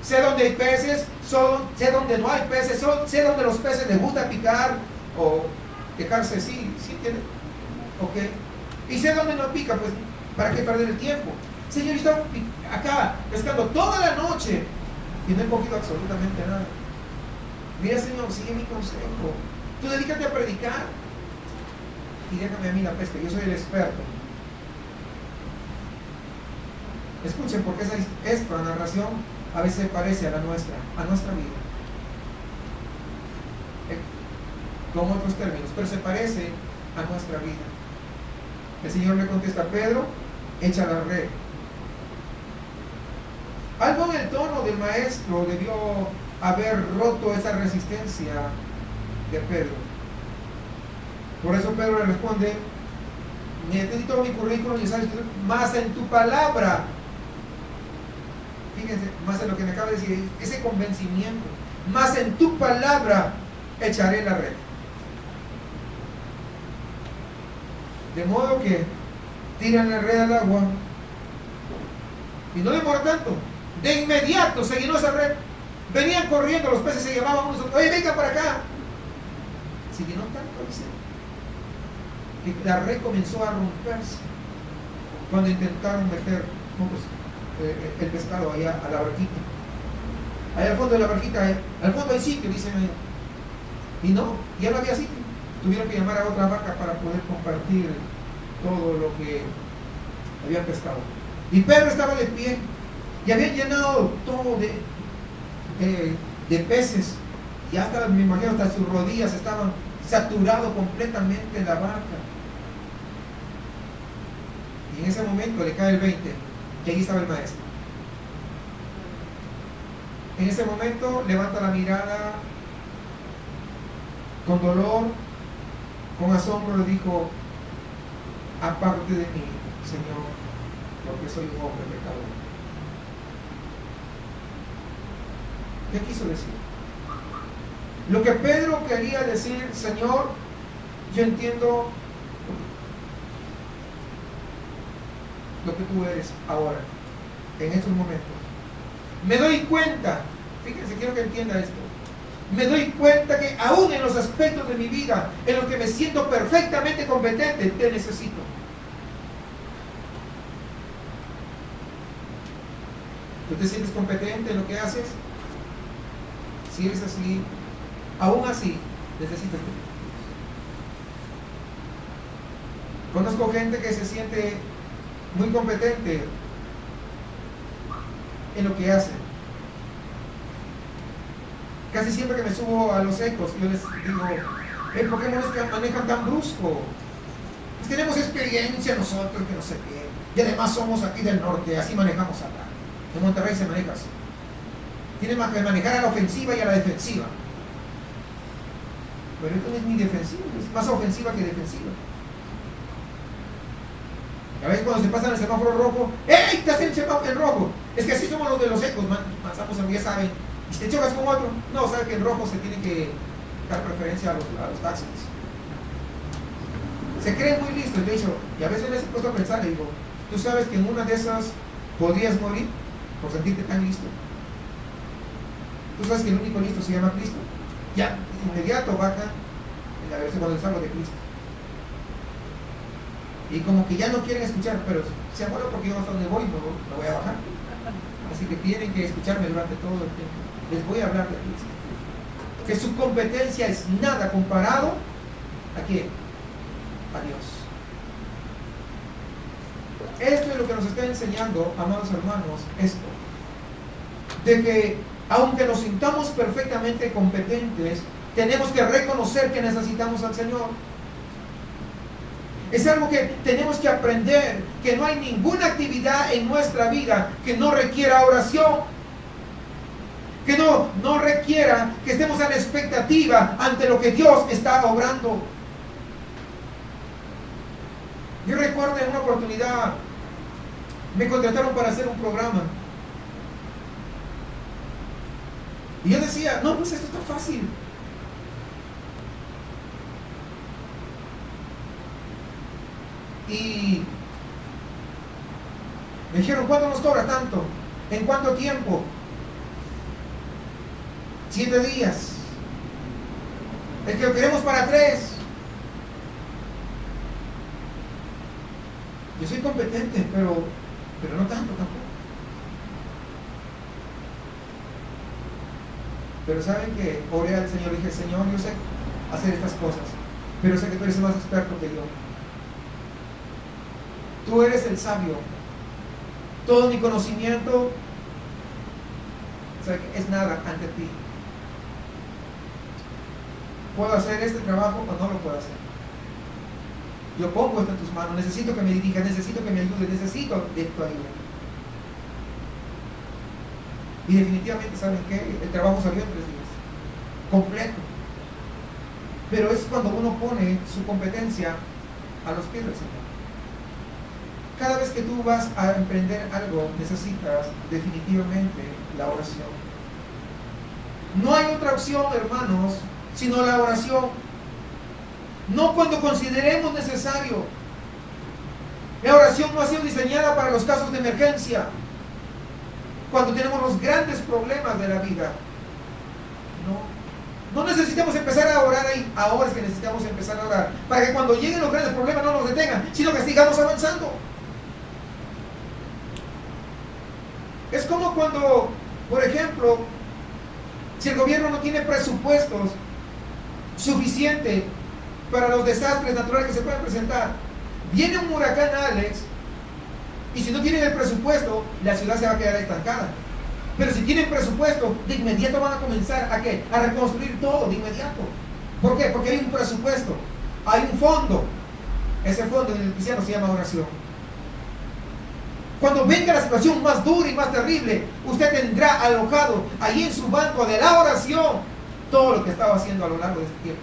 Sé dónde hay peces, sé dónde no hay peces, sé dónde los peces les gusta picar o dejarse, sí, ¿entienden? Ok. Y sé dónde no pica, pues, ¿para qué perder el tiempo? Señor, yo estaba acá pescando toda la noche y no he cogido absolutamente nada. Mira, Señor, sigue mi consejo. Tú dedícate a predicar y déjame a mí la pesca, yo soy el experto. Escuchen, porque esta narración a veces se parece a la nuestra vida. Con otros términos, pero se parece a nuestra vida. El Señor le contesta a Pedro, echa la red. Algo en el tono del maestro debió haber roto esa resistencia de Pedro. Por eso Pedro le responde, necesito mi currículum y sabes, más en tu palabra. Fíjense, más en lo que me acaba de decir, ese convencimiento, más en tu palabra echaré la red. De modo que tiran la red al agua y no demora tanto. De inmediato se llenó esa red. Venían corriendo, los peces se llamaban unos, oye, venga para acá. Se llenó tanto, dice, que la red comenzó a romperse cuando intentaron meter el pescado allá a la barquita. Allá al fondo de la barquita, al fondo hay sitio, dicen ellos. Y no, ya no había sitio. Tuvieron que llamar a otra barca para poder compartir todo lo que habían pescado. Y Pedro estaba de pie y habían llenado todo de peces. Y hasta, me imagino, hasta sus rodillas estaban saturados completamente la barca. Y en ese momento le cae el 20, que ahí estaba el maestro. En ese momento levanta la mirada con dolor, con asombro, le dijo, aparte de mí, Señor, porque soy un hombre pecador. ¿Qué quiso decir? Lo que Pedro quería decir, Señor, yo entiendo lo que tú eres ahora, en estos momentos. Me doy cuenta, fíjense, quiero que entienda esto. Me doy cuenta que aún en los aspectos de mi vida en los que me siento perfectamente competente, te necesito. ¿Tú te sientes competente en lo que haces? Si eres así, aún así, necesitas. Conozco gente que se siente muy competente en lo que hace. Casi siempre que me subo a los ecos, yo les digo, ¿por qué manejan tan brusco? Pues tenemos experiencia nosotros, que no sé qué. Y además somos aquí del norte, así manejamos acá. En Monterrey se maneja así. Tienen que manejar a la ofensiva y a la defensiva. Pero esto no es ni defensivo, es más ofensiva que defensiva. A veces cuando se pasan el semáforo rojo, ¡ey! Te hacen el semáforo en rojo. Es que así somos los de los ecos, pasamos en, ya saben. Y si te chocas con otro, no, sabe que en rojo se tiene que dar preferencia a los taxis. Se creen muy listos, de hecho, y a veces les he puesto a pensar, le digo, ¿tú sabes que en una de esas podrías morir por sentirte tan listo? ¿Tú sabes que el único listo se llama Cristo? Ya, inmediato baja en la versión cuando les hablo de Cristo. Y como que ya no quieren escuchar, pero sea bueno porque yo hasta donde voy no voy a bajar. Así que tienen que escucharme durante todo el tiempo. Les voy a hablar de Cristo. Que su competencia es nada comparado ¿a quién? A Dios. Esto es lo que nos está enseñando, amados hermanos, esto. De que aunque nos sintamos perfectamente competentes, tenemos que reconocer que necesitamos al Señor. Es algo que tenemos que aprender, que no hay ninguna actividad en nuestra vida que no requiera oración, que no requiera que estemos a la expectativa ante lo que Dios está obrando. Yo recuerdo en una oportunidad, me contrataron para hacer un programa. Y yo decía, no, pues esto está fácil. Y me dijeron, ¿cuánto nos cobra? Tanto. ¿En cuánto tiempo? 7 días. Es que lo queremos para 3. Yo soy competente, pero no tanto tampoco. Pero saben que oré al Señor y dije, Señor, yo sé hacer estas cosas, pero sé que tú eres el más experto que yo. Tú eres el sabio. Todo mi conocimiento, es nada ante ti. ¿Puedo hacer este trabajo o no lo puedo hacer? Yo pongo esto en tus manos. Necesito que me dirijas, necesito que me ayudes, necesito de tu ayuda. Y definitivamente, ¿saben qué? El trabajo salió en 3 días. Completo. Pero es cuando uno pone su competencia a los pies del Señor. Cada vez que tú vas a emprender algo, necesitas definitivamente la oración. No hay otra opción, hermanos, sino la oración. No cuando consideremos necesario. La oración no ha sido diseñada para los casos de emergencia, cuando tenemos los grandes problemas de la vida. No necesitamos empezar a orar ahí. Ahora es que necesitamos empezar a orar, para que cuando lleguen los grandes problemas no nos detengan, sino que sigamos avanzando. Es como cuando, por ejemplo, si el gobierno no tiene presupuestos suficiente para los desastres naturales que se puedan presentar, viene un huracán Alex, y si no tienen el presupuesto, la ciudad se va a quedar estancada. Pero si tienen presupuesto, de inmediato van a comenzar ¿a qué? A reconstruir todo de inmediato. ¿Por qué? Porque hay un presupuesto, hay un fondo. Ese fondo en el cristiano se llama oración. Cuando venga la situación más dura y más terrible, usted tendrá alojado ahí en su banco de la oración todo lo que estaba haciendo a lo largo de este tiempo.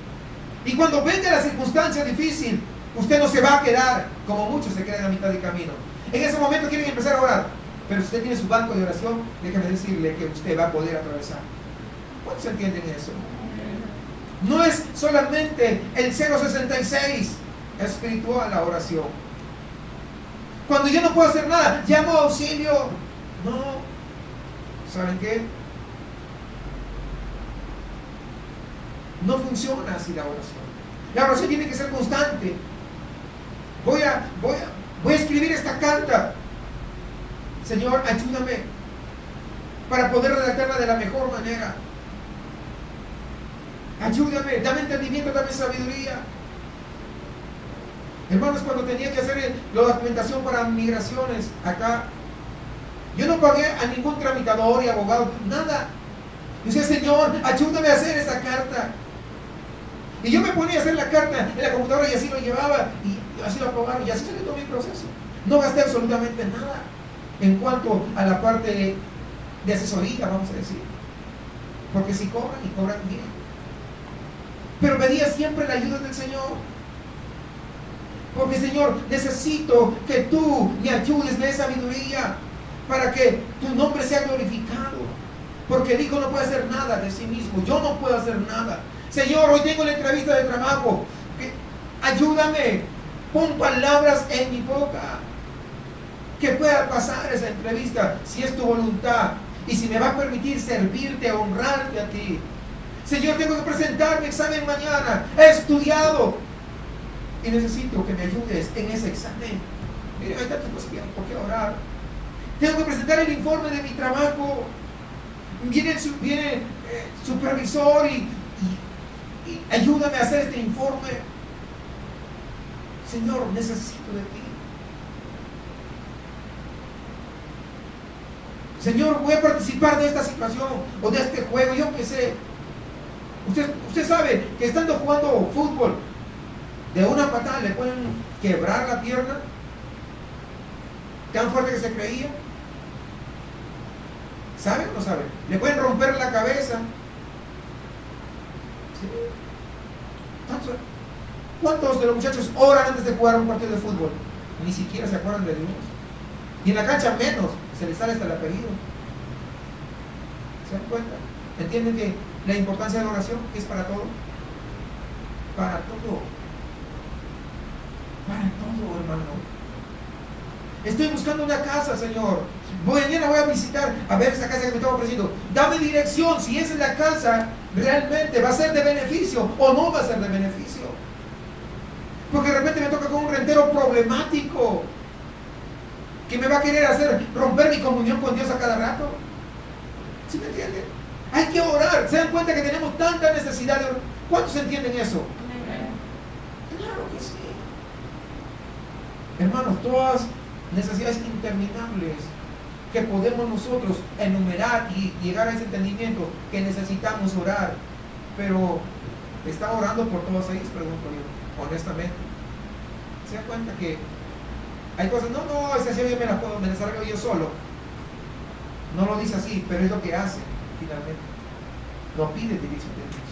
Y cuando venga la circunstancia difícil, usted no se va a quedar como muchos se quedan a mitad de camino. En ese momento quieren empezar a orar, pero si usted tiene su banco de oración, déjeme decirle que usted va a poder atravesar. ¿Cuántos entienden eso? No es solamente el 066 espiritual la oración. Cuando yo no puedo hacer nada, llamo a auxilio. No. ¿Saben qué? No funciona así la oración. La oración tiene que ser constante. Voy a escribir esta carta. Señor, ayúdame para poder redactarla de la mejor manera. Ayúdame, dame entendimiento, dame sabiduría. Hermanos, cuando tenía que hacer la documentación para migraciones acá, yo no pagué a ningún tramitador y abogado, nada. Yo decía, Señor, ayúdame a hacer esa carta. Y yo me ponía a hacer la carta en la computadora y así lo llevaba y así lo aprobaron y así salió todo mi proceso. No gasté absolutamente nada en cuanto a la parte de asesoría, vamos a decir. Porque si cobran y cobran bien. Pero pedía siempre la ayuda del Señor. Porque Señor, necesito que tú me ayudes, me des sabiduría para que tu nombre sea glorificado. Porque el Hijo no puede hacer nada de sí mismo. Yo no puedo hacer nada. Señor, hoy tengo la entrevista de trabajo. Ayúdame. Pon palabras en mi boca. Que pueda pasar esa entrevista si es tu voluntad. Y si me va a permitir servirte, honrarte a ti. Señor, tengo que presentar mi examen mañana. He estudiado. Y necesito que me ayudes en ese examen. Mire, hay tantas cosas por qué orar. Tengo que presentar el informe de mi trabajo. Viene el supervisor y ayúdame a hacer este informe. Señor, necesito de ti. Señor, voy a participar de esta situación o de este juego, yo qué sé. Usted sabe que estando jugando fútbol, de una patada le pueden quebrar la pierna tan fuerte que se creía. ¿Sabe o no sabe? Le pueden romper la cabeza. ¿Sí? ¿Cuántos de los muchachos oran antes de jugar un partido de fútbol? Ni siquiera se acuerdan de Dios. Y en la cancha menos, se les sale hasta el apellido. ¿Se dan cuenta? ¿Entienden que la importancia de la oración es para todo? Para todo. Para todo, hermano. Estoy buscando una casa, Señor. Mañana voy a visitar a ver esa casa que me estaba ofreciendo. Dame dirección si esa es la casa, realmente va a ser de beneficio o no va a ser de beneficio. Porque de repente me toca con un rentero problemático que me va a querer hacer romper mi comunión con Dios a cada rato. ¿Sí me entienden? Hay que orar. ¿Se dan cuenta que tenemos tanta necesidad de orar? ¿Cuántos entienden eso? Claro que sí. Hermanos, todas necesidades interminables que podemos nosotros enumerar y llegar a ese entendimiento que necesitamos orar. Pero ¿está orando por todos ellos? Pregunto yo, honestamente. ¿Se dan cuenta que hay cosas? No, esa yo me las arreglo yo solo. No lo dice así, pero es lo que hace finalmente. No pide dirección de Dios.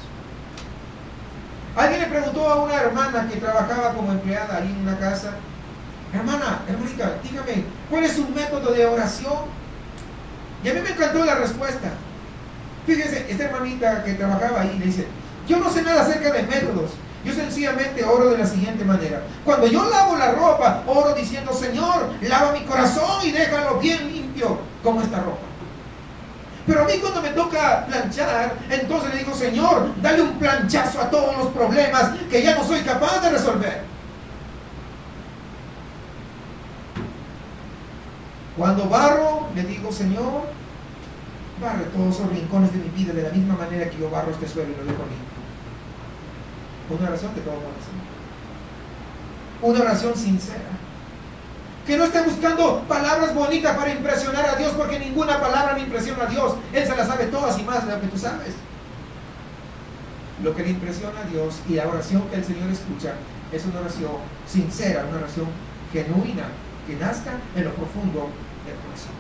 Alguien le preguntó a una hermana que trabajaba como empleada ahí en una casa: hermanita, dígame, ¿cuál es su método de oración? Y a mí me encantó la respuesta. Fíjense, esta hermanita que trabajaba ahí le dice: yo no sé nada acerca de métodos. Yo sencillamente oro de la siguiente manera. Cuando yo lavo la ropa, oro diciendo: Señor, lava mi corazón y déjalo bien limpio como esta ropa. Pero a mí cuando me toca planchar, entonces le digo: Señor, dale un planchazo a todos los problemas que ya no soy capaz de resolver. Cuando barro, le digo: Señor, barre todos los rincones de mi vida de la misma manera que yo barro este suelo y lo dejo limpio. Una oración que todo mundo hace. Una oración sincera. Que no esté buscando palabras bonitas para impresionar a Dios, porque ninguna palabra me impresiona a Dios. Él se las sabe todas y más de lo que tú sabes. Lo que le impresiona a Dios y la oración que el Señor escucha es una oración sincera, una oración genuina, que nazca en lo profundo del corazón.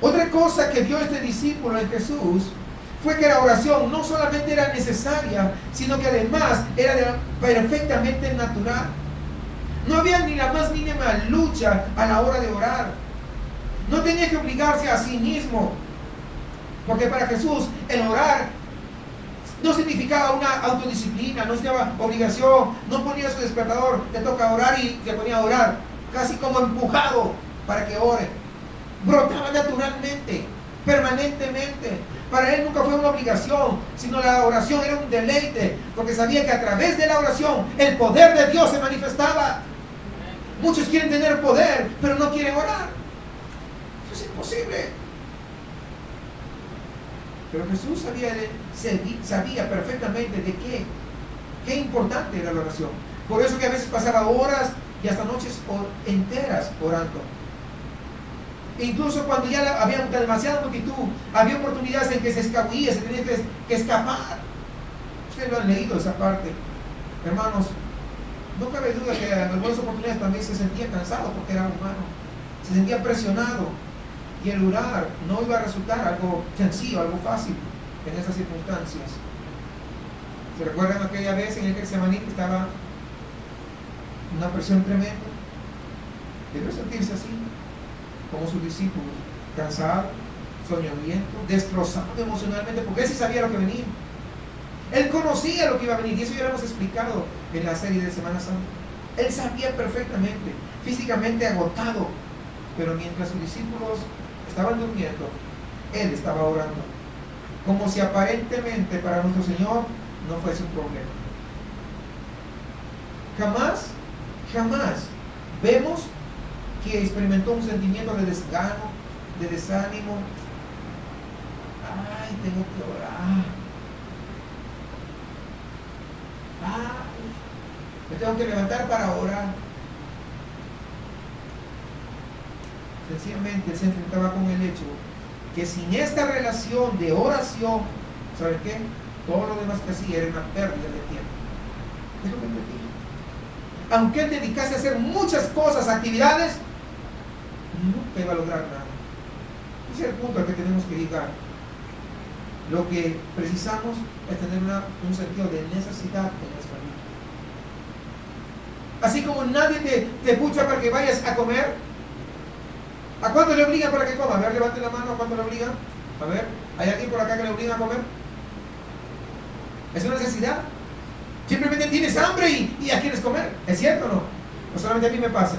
Otra cosa que vio este discípulo en Jesús fue que la oración no solamente era necesaria, sino que además era perfectamente natural. No había ni la más mínima lucha a la hora de orar. No tenía que obligarse a sí mismo, porque para Jesús el orar no significaba una autodisciplina, no significaba obligación. No ponía su despertador, te toca orar, y se ponía a orar, casi como empujado para que ore. Brotaba naturalmente, permanentemente. Para él nunca fue una obligación, sino la oración era un deleite, porque sabía que a través de la oración el poder de Dios se manifestaba. Muchos quieren tener poder, pero no quieren orar. Eso es imposible. Pero Jesús sabía perfectamente de qué importante era la oración. Por eso que a veces pasaba horas y hasta noches enteras orando. E incluso cuando ya había demasiada multitud, había oportunidades en que se escabullía, se tenía que escapar. Ustedes lo han leído esa parte. Hermanos, no cabe duda que en algunas oportunidades también se sentía cansado porque era humano. Se sentía presionado. Y el orar no iba a resultar algo sencillo, algo fácil en esas circunstancias. ¿Se recuerdan aquella vez en el Getsemaní que estaba una presión tremenda? Debe sentirse así, como sus discípulos, cansado, soñoliento, destrozado emocionalmente, porque él sí sabía lo que venía. Él conocía lo que iba a venir, y eso ya lo hemos explicado en la serie de Semana Santa. Él sabía perfectamente, físicamente agotado, pero mientras sus discípulos estaban durmiendo, él estaba orando, como si aparentemente para nuestro Señor no fuese un problema. Jamás vemos que experimentó un sentimiento de desgano, de desánimo. Ay, tengo que orar. Ay, me tengo que levantar para orar. Sencillamente se enfrentaba con el hecho que sin esta relación de oración, ¿saben qué? Todo lo demás que hacía era una pérdida de tiempo. Es lo que me digo. Aunque él dedicase a hacer muchas cosas, actividades, nunca iba a lograr nada. Ese es el punto al que tenemos que llegar. Lo que precisamos es tener un sentido de necesidad en nuestra vida. Así como nadie te pucha para que vayas a comer. ¿A cuánto le obligan para que coma? A ver, levante la mano. ¿A cuánto le obligan? A ver, ¿hay alguien por acá que le obligan a comer? ¿Es una necesidad? Simplemente tienes hambre y ya quieres comer. ¿Es cierto o no? O solamente a mí me pasa.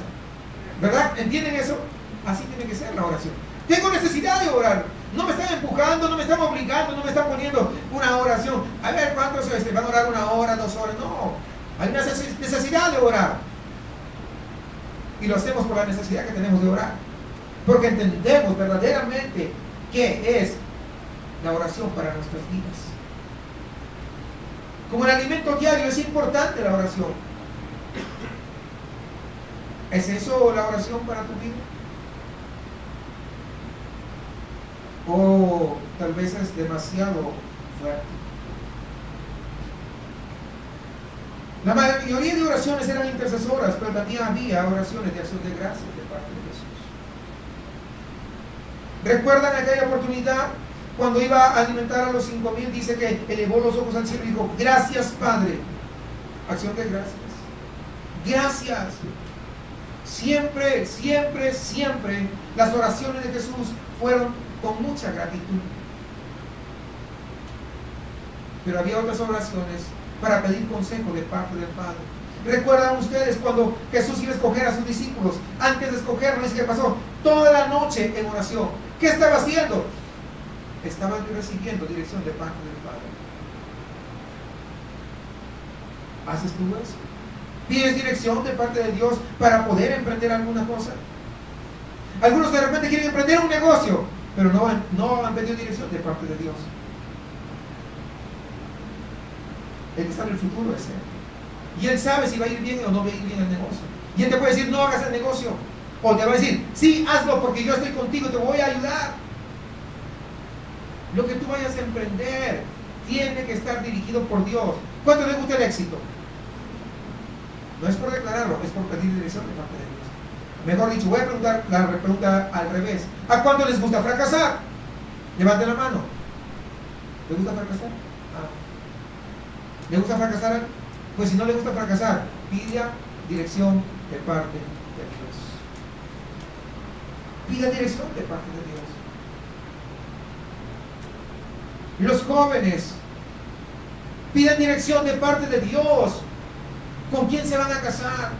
¿Verdad? ¿Entienden eso? Así tiene que ser la oración. Tengo necesidad de orar. No me están empujando, no me están obligando, no me están poniendo una oración. A ver, ¿cuántos van a orar 1 hora, 2 horas? No. Hay una necesidad de orar. Y lo hacemos por la necesidad que tenemos de orar. Porque entendemos verdaderamente qué es la oración para nuestras vidas. Como el alimento diario es importante la oración. ¿Es eso la oración para tu vida? O tal vez es demasiado fuerte. La mayoría de oraciones eran intercesoras, pero también había oraciones de acción de gracias de parte de Jesús. ¿Recuerdan aquella oportunidad cuando iba a alimentar a los 5,000? Dice que elevó los ojos al cielo y dijo: gracias, Padre. Acción de gracias. Gracias. Siempre, siempre, siempre las oraciones de Jesús fueron con mucha gratitud. Pero había otras oraciones para pedir consejo de parte del Padre. ¿Recuerdan ustedes cuando Jesús iba a escoger a sus discípulos? Antes de escogerlos, dice que pasó toda la noche en oración. ¿Qué estaba haciendo? Estaba recibiendo dirección de parte del Padre. ¿Haces tú eso? ¿Pides dirección de parte de Dios para poder emprender alguna cosa? Algunos de repente quieren emprender un negocio, pero no han pedido dirección de parte de Dios. El que sabe el futuro es Él. Y Él sabe si va a ir bien o no va a ir bien el negocio. Y Él te puede decir: no hagas el negocio. O te va a decir: sí, hazlo porque yo estoy contigo, te voy a ayudar. Lo que tú vayas a emprender tiene que estar dirigido por Dios. ¿Cuánto le gusta el éxito? No es por declararlo, es por pedir dirección de parte de Dios. Mejor dicho, voy a preguntar la pregunta al revés. ¿A cuánto les gusta fracasar? Levanten la mano. ¿Le gusta fracasar? ¿Le gusta fracasar? Pues si no le gusta fracasar, pida dirección de parte de Dios. Pida dirección de parte de Dios. Los jóvenes, pidan dirección de parte de Dios. ¿Con quién se van a casar?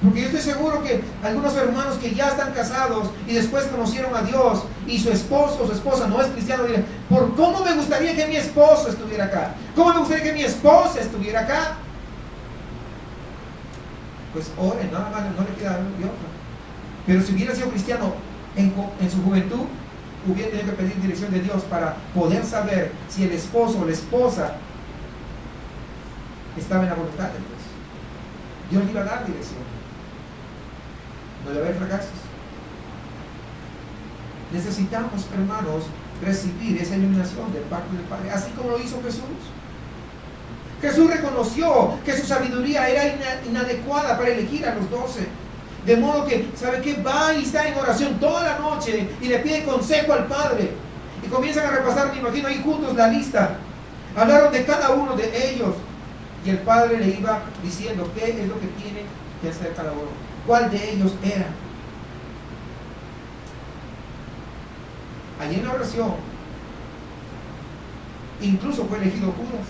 Porque yo estoy seguro que algunos hermanos que ya están casados y después conocieron a Dios y su esposo o su esposa no es cristiano, dirán: ¿por cómo me gustaría que mi esposo estuviera acá? ¿Cómo me gustaría que mi esposa estuviera acá? Pues oren, nada más, no le queda de otra. Pero si hubiera sido cristiano en su juventud, hubiera tenido que pedir dirección de Dios para poder saber si el esposo o la esposa estaba en la voluntad de Dios. Dios le iba a dar dirección. No debe haber fracasos. Necesitamos, hermanos, recibir esa iluminación de parte del Padre, así como lo hizo Jesús. Jesús reconoció que su sabiduría era inadecuada para elegir a los 12. De modo que, ¿sabe qué? Va y está en oración toda la noche y le pide consejo al Padre. Y comienzan a repasar, me imagino, ahí juntos la lista. Hablaron de cada uno de ellos. Y el Padre le iba diciendo qué es lo que tiene que hacer cada uno. ¿Cuál de ellos era? Allí en la oración, incluso fue elegido Judas.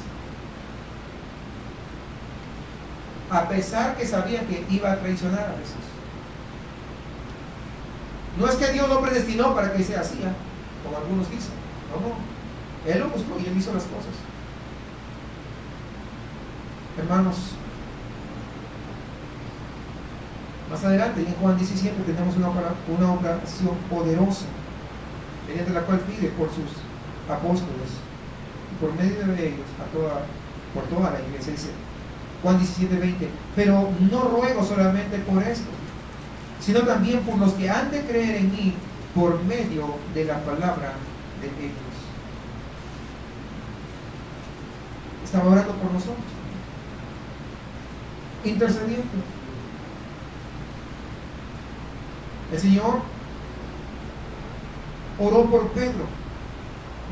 A pesar que sabía que iba a traicionar a Jesús. No es que Dios lo predestinó para que sea así, como algunos dicen. No. Él lo buscó y Él hizo las cosas. Hermanos, más adelante en Juan 17 tenemos una oración poderosa, mediante la cual pide por sus apóstoles y por medio de ellos por toda la iglesia. Dice Juan 17:20, pero no ruego solamente por esto, sino también por los que han de creer en mí por medio de la palabra de ellos. Estaba orando por nosotros, intercediendo. El Señor oró por Pedro.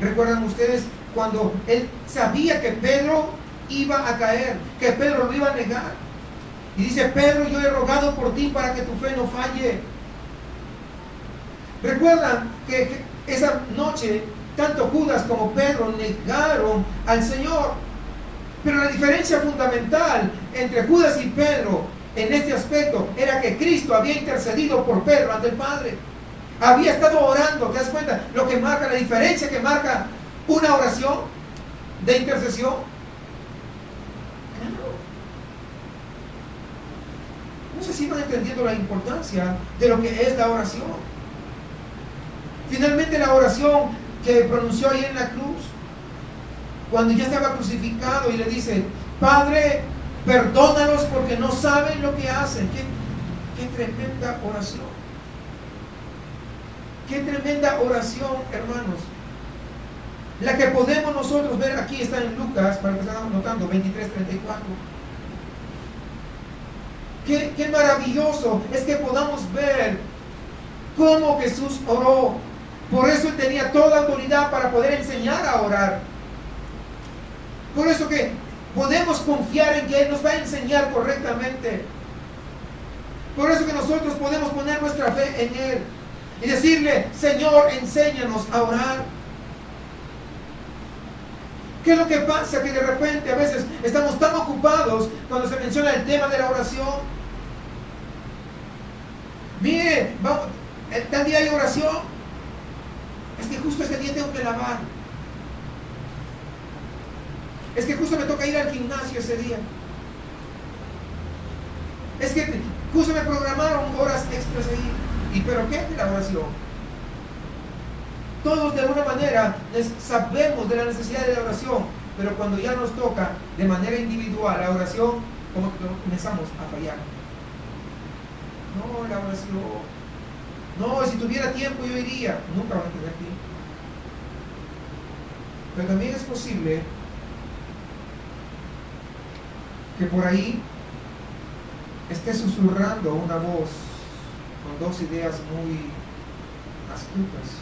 ¿Recuerdan ustedes cuando Él sabía que Pedro iba a caer, que Pedro lo iba a negar? Y dice, Pedro, yo he rogado por ti para que tu fe no falle. Recuerdan que esa noche tanto Judas como Pedro negaron al Señor. Pero la diferencia fundamental entre Judas y Pedro en este aspecto era que Cristo había intercedido por Pedro ante el Padre. Había estado orando. ¿Te das cuenta? Lo que marca la diferencia que marca una oración de intercesión. Claro. No sé si van entendiendo la importancia de lo que es la oración. Finalmente la oración que pronunció ahí en la cruz, cuando ya estaba crucificado, y le dice, Padre, perdónalos porque no saben lo que hacen. Qué tremenda oración. Qué tremenda oración, hermanos. La que podemos nosotros ver aquí está en Lucas, para que estamos notando, 23:34. Qué maravilloso es que podamos ver cómo Jesús oró. Por eso Él tenía toda autoridad para poder enseñar a orar. Por eso que podemos confiar en que Él nos va a enseñar correctamente. Por eso que nosotros podemos poner nuestra fe en Él y decirle, Señor, enséñanos a orar. ¿Qué es lo que pasa? Que de repente a veces estamos tan ocupados cuando se menciona el tema de la oración. Mire, vamos, tal día hay oración. Es que justo ese día tengo que lavar. Es que justo me toca ir al gimnasio ese día. Es que justo me programaron horas extras ahí. ¿Y pero qué es la oración? Todos de alguna manera sabemos de la necesidad de la oración, pero cuando ya nos toca de manera individual la oración, como que comenzamos a fallar. No, la oración. No, si tuviera tiempo yo iría. Nunca van a tener tiempo. Pero también es posible que por ahí esté susurrando una voz con dos ideas muy astutas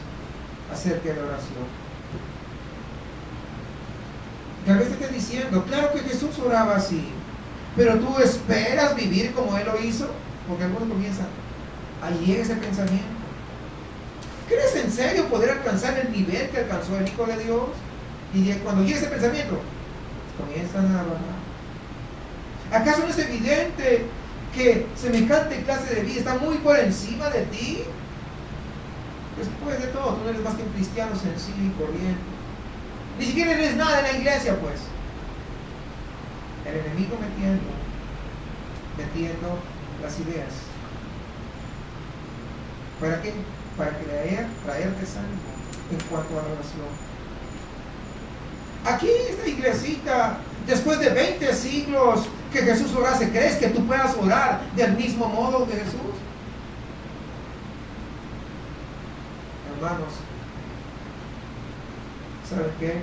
acerca de la oración. Tal vez te esté diciendo, claro que Jesús oraba así, pero tú esperas vivir como Él lo hizo, porque algunos comienzan, ahí llega ese pensamiento. ¿Crees en serio poder alcanzar el nivel que alcanzó el Hijo de Dios? Y cuando llega ese pensamiento, comienzan a bajar. ¿Acaso no es evidente que semejante clase de vida está muy por encima de ti? Después de todo, tú no eres más que un cristiano sencillo y corriente. Ni siquiera eres nada en la iglesia, pues. El enemigo metiendo las ideas. ¿Para qué? Para traerte desánimo en cuanto a la oración. Aquí esta iglesita Después de 20 siglos que Jesús orase, ¿crees que tú puedas orar del mismo modo que Jesús? Hermanos, ¿saben qué?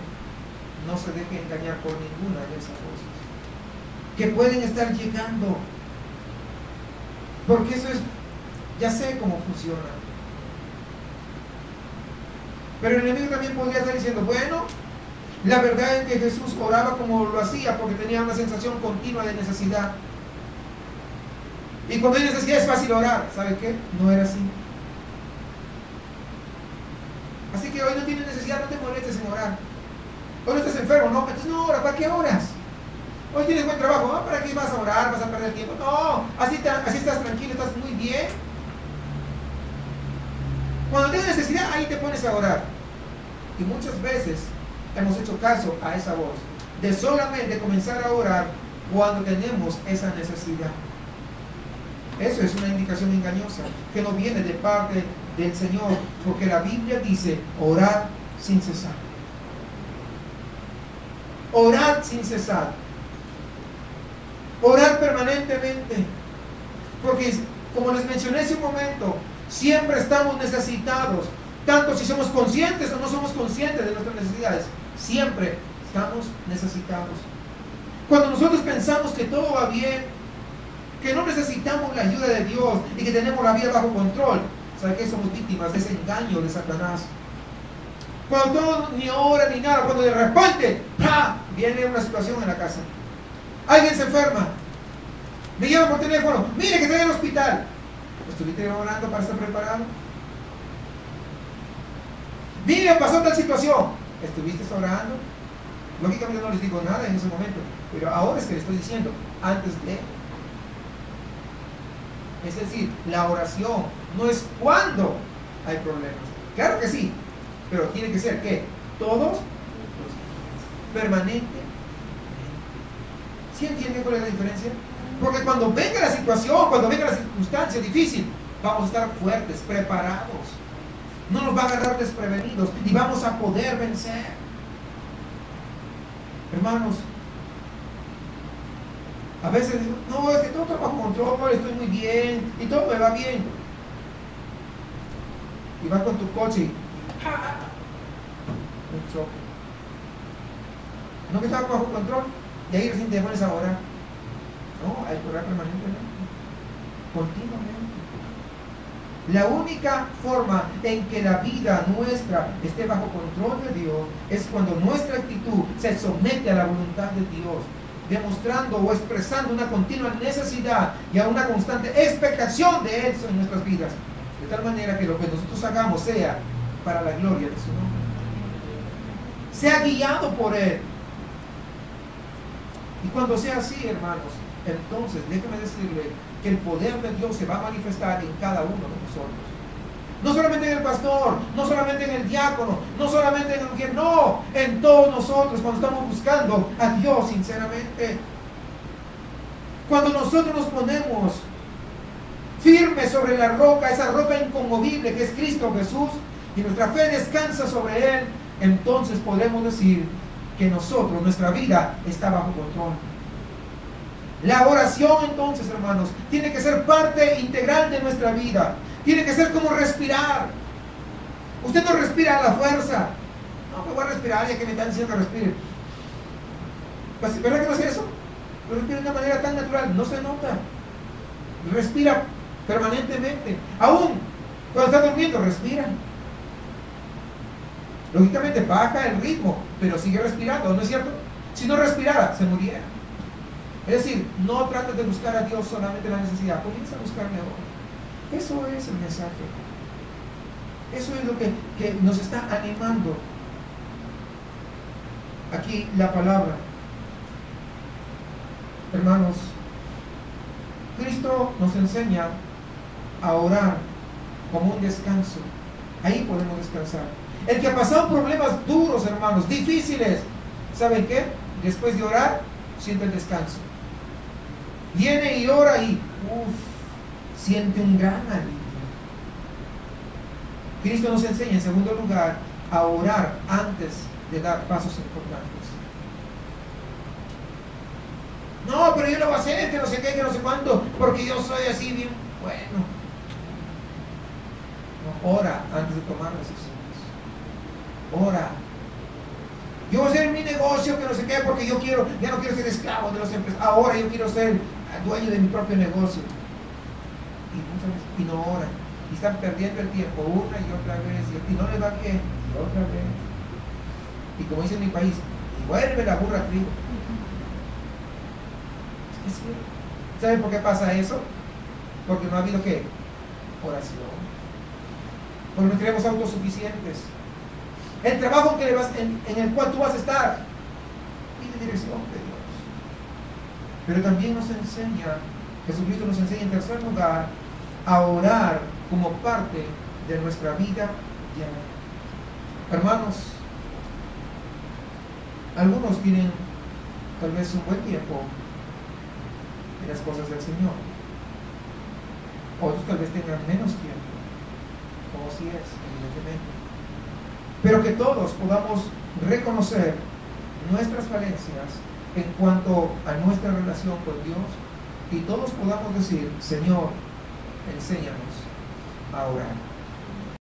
No se deje engañar por ninguna de esas cosas que pueden estar llegando, porque eso es, ya sé cómo funciona. Pero el enemigo también podría estar diciendo, bueno, la verdad es que Jesús oraba como lo hacía porque tenía una sensación continua de necesidad, y cuando hay necesidad es fácil orar. ¿Sabe qué? No era así. Así que hoy no tienes necesidad, no te molestes en orar. Hoy no estás enfermo, no, entonces no oras. ¿Para qué oras? Hoy tienes buen trabajo, ¿no? ¿Para qué vas a orar? ¿Vas a perder tiempo? No, así estás tranquilo, estás muy bien. Cuando tienes necesidad, ahí te pones a orar. Y muchas veces hemos hecho caso a esa voz de solamente comenzar a orar cuando tenemos esa necesidad. Eso es una indicación engañosa que no viene de parte del Señor, porque la Biblia dice orar sin cesar. Orar sin cesar. Orar permanentemente. Porque, como les mencioné hace un momento, siempre estamos necesitados. Tanto si somos conscientes o no somos conscientes de nuestras necesidades, siempre estamos necesitados. Cuando nosotros pensamos que todo va bien, que no necesitamos la ayuda de Dios y que tenemos la vida bajo control, ¿sabe qué? Somos víctimas de ese engaño de Satanás. Cuando todo ni hora ni nada, cuando de repente ¡pah!, viene una situación en la casa, alguien se enferma, me llaman por teléfono, mire que está en el hospital. ¿Estuviste orando para estar preparado? Mire, pasó tal situación. ¿Estuviste orando? Lógicamente no les digo nada en ese momento, pero ahora es que les estoy diciendo, antes de. Es decir, la oración no es cuando hay problemas. Claro que sí, pero tiene que ser ¿qué? Todos permanentemente. ¿Sí entienden cuál es la diferencia? Porque cuando venga la situación, cuando venga la circunstancia difícil, vamos a estar fuertes, preparados. No nos va a agarrar desprevenidos y vamos a poder vencer. Hermanos, a veces digo, no, es que todo está bajo control, estoy muy bien y todo me va bien. Y vas con tu coche y un choque. No, que estaba bajo control, y ahí recién te pones a orar. No, hay que orar permanentemente, continuamente. La única forma en que la vida nuestra esté bajo control de Dios es cuando nuestra actitud se somete a la voluntad de Dios, demostrando o expresando una continua necesidad y a una constante expectación de Él en nuestras vidas, de tal manera que lo que nosotros hagamos sea para la gloria de su nombre, sea guiado por Él. Y cuando sea así, hermanos, entonces déjeme decirle que el poder de Dios se va a manifestar en cada uno de nosotros. No solamente en el pastor, no solamente en el diácono, no solamente en el mujer, no, en todos nosotros cuando estamos buscando a Dios sinceramente. Cuando nosotros nos ponemos firmes sobre la roca, esa roca inconmovible que es Cristo Jesús, y nuestra fe descansa sobre Él, entonces podemos decir que nosotros, nuestra vida está bajo control. La oración entonces, hermanos, tiene que ser parte integral de nuestra vida. Tiene que ser como respirar. Usted no respira a la fuerza. No, me voy a respirar ya que me están diciendo que respire. Pues, ¿verdad que no hace eso? Lo respira de una manera tan natural, no se nota. Respira permanentemente. Aún cuando está durmiendo, respira. Lógicamente baja el ritmo, pero sigue respirando, ¿no es cierto? Si no respirara, se muriera. Es decir, no trates de buscar a Dios solamente la necesidad, comienza a buscarle ahora. Eso es el mensaje. Eso es lo que nos está animando aquí la palabra. Hermanos, Cristo nos enseña a orar como un descanso. Ahí podemos descansar. El que ha pasado problemas duros, hermanos, difíciles, ¿saben qué? Después de orar, siente el descanso. Viene y ora y siente un gran alivio. Cristo nos enseña, en segundo lugar, a orar antes de dar pasos importantes. No, pero yo lo voy a hacer, que no sé qué, que no sé cuánto, porque yo soy así bien bueno. No, ora antes de tomar decisiones. Ora. Yo voy a hacer mi negocio, que no sé qué, porque yo quiero, ya no quiero ser esclavo de los empresarios. Ahora yo quiero ser dueño de mi propio negocio. Y muchas veces, y no oran. Y están perdiendo el tiempo una y otra vez. Y no les va bien, y otra vez. Y como dice en mi país, y vuelve la burra al trigo. Es cierto. ¿Saben por qué pasa eso? Porque no ha habido ¿qué? Oración. Porque no creemos autosuficientes. El trabajo en el cual tú vas a estar, pide dirección de Dios. Pero también nos enseña, Jesucristo nos enseña en tercer lugar, a orar como parte de nuestra vida diaria. Hermanos, algunos tienen tal vez un buen tiempo en las cosas del Señor. Otros tal vez tengan menos tiempo, como si es, evidentemente. Pero que todos podamos reconocer nuestras falencias en cuanto a nuestra relación con Dios y todos podamos decir, Señor, enséñanos a orar.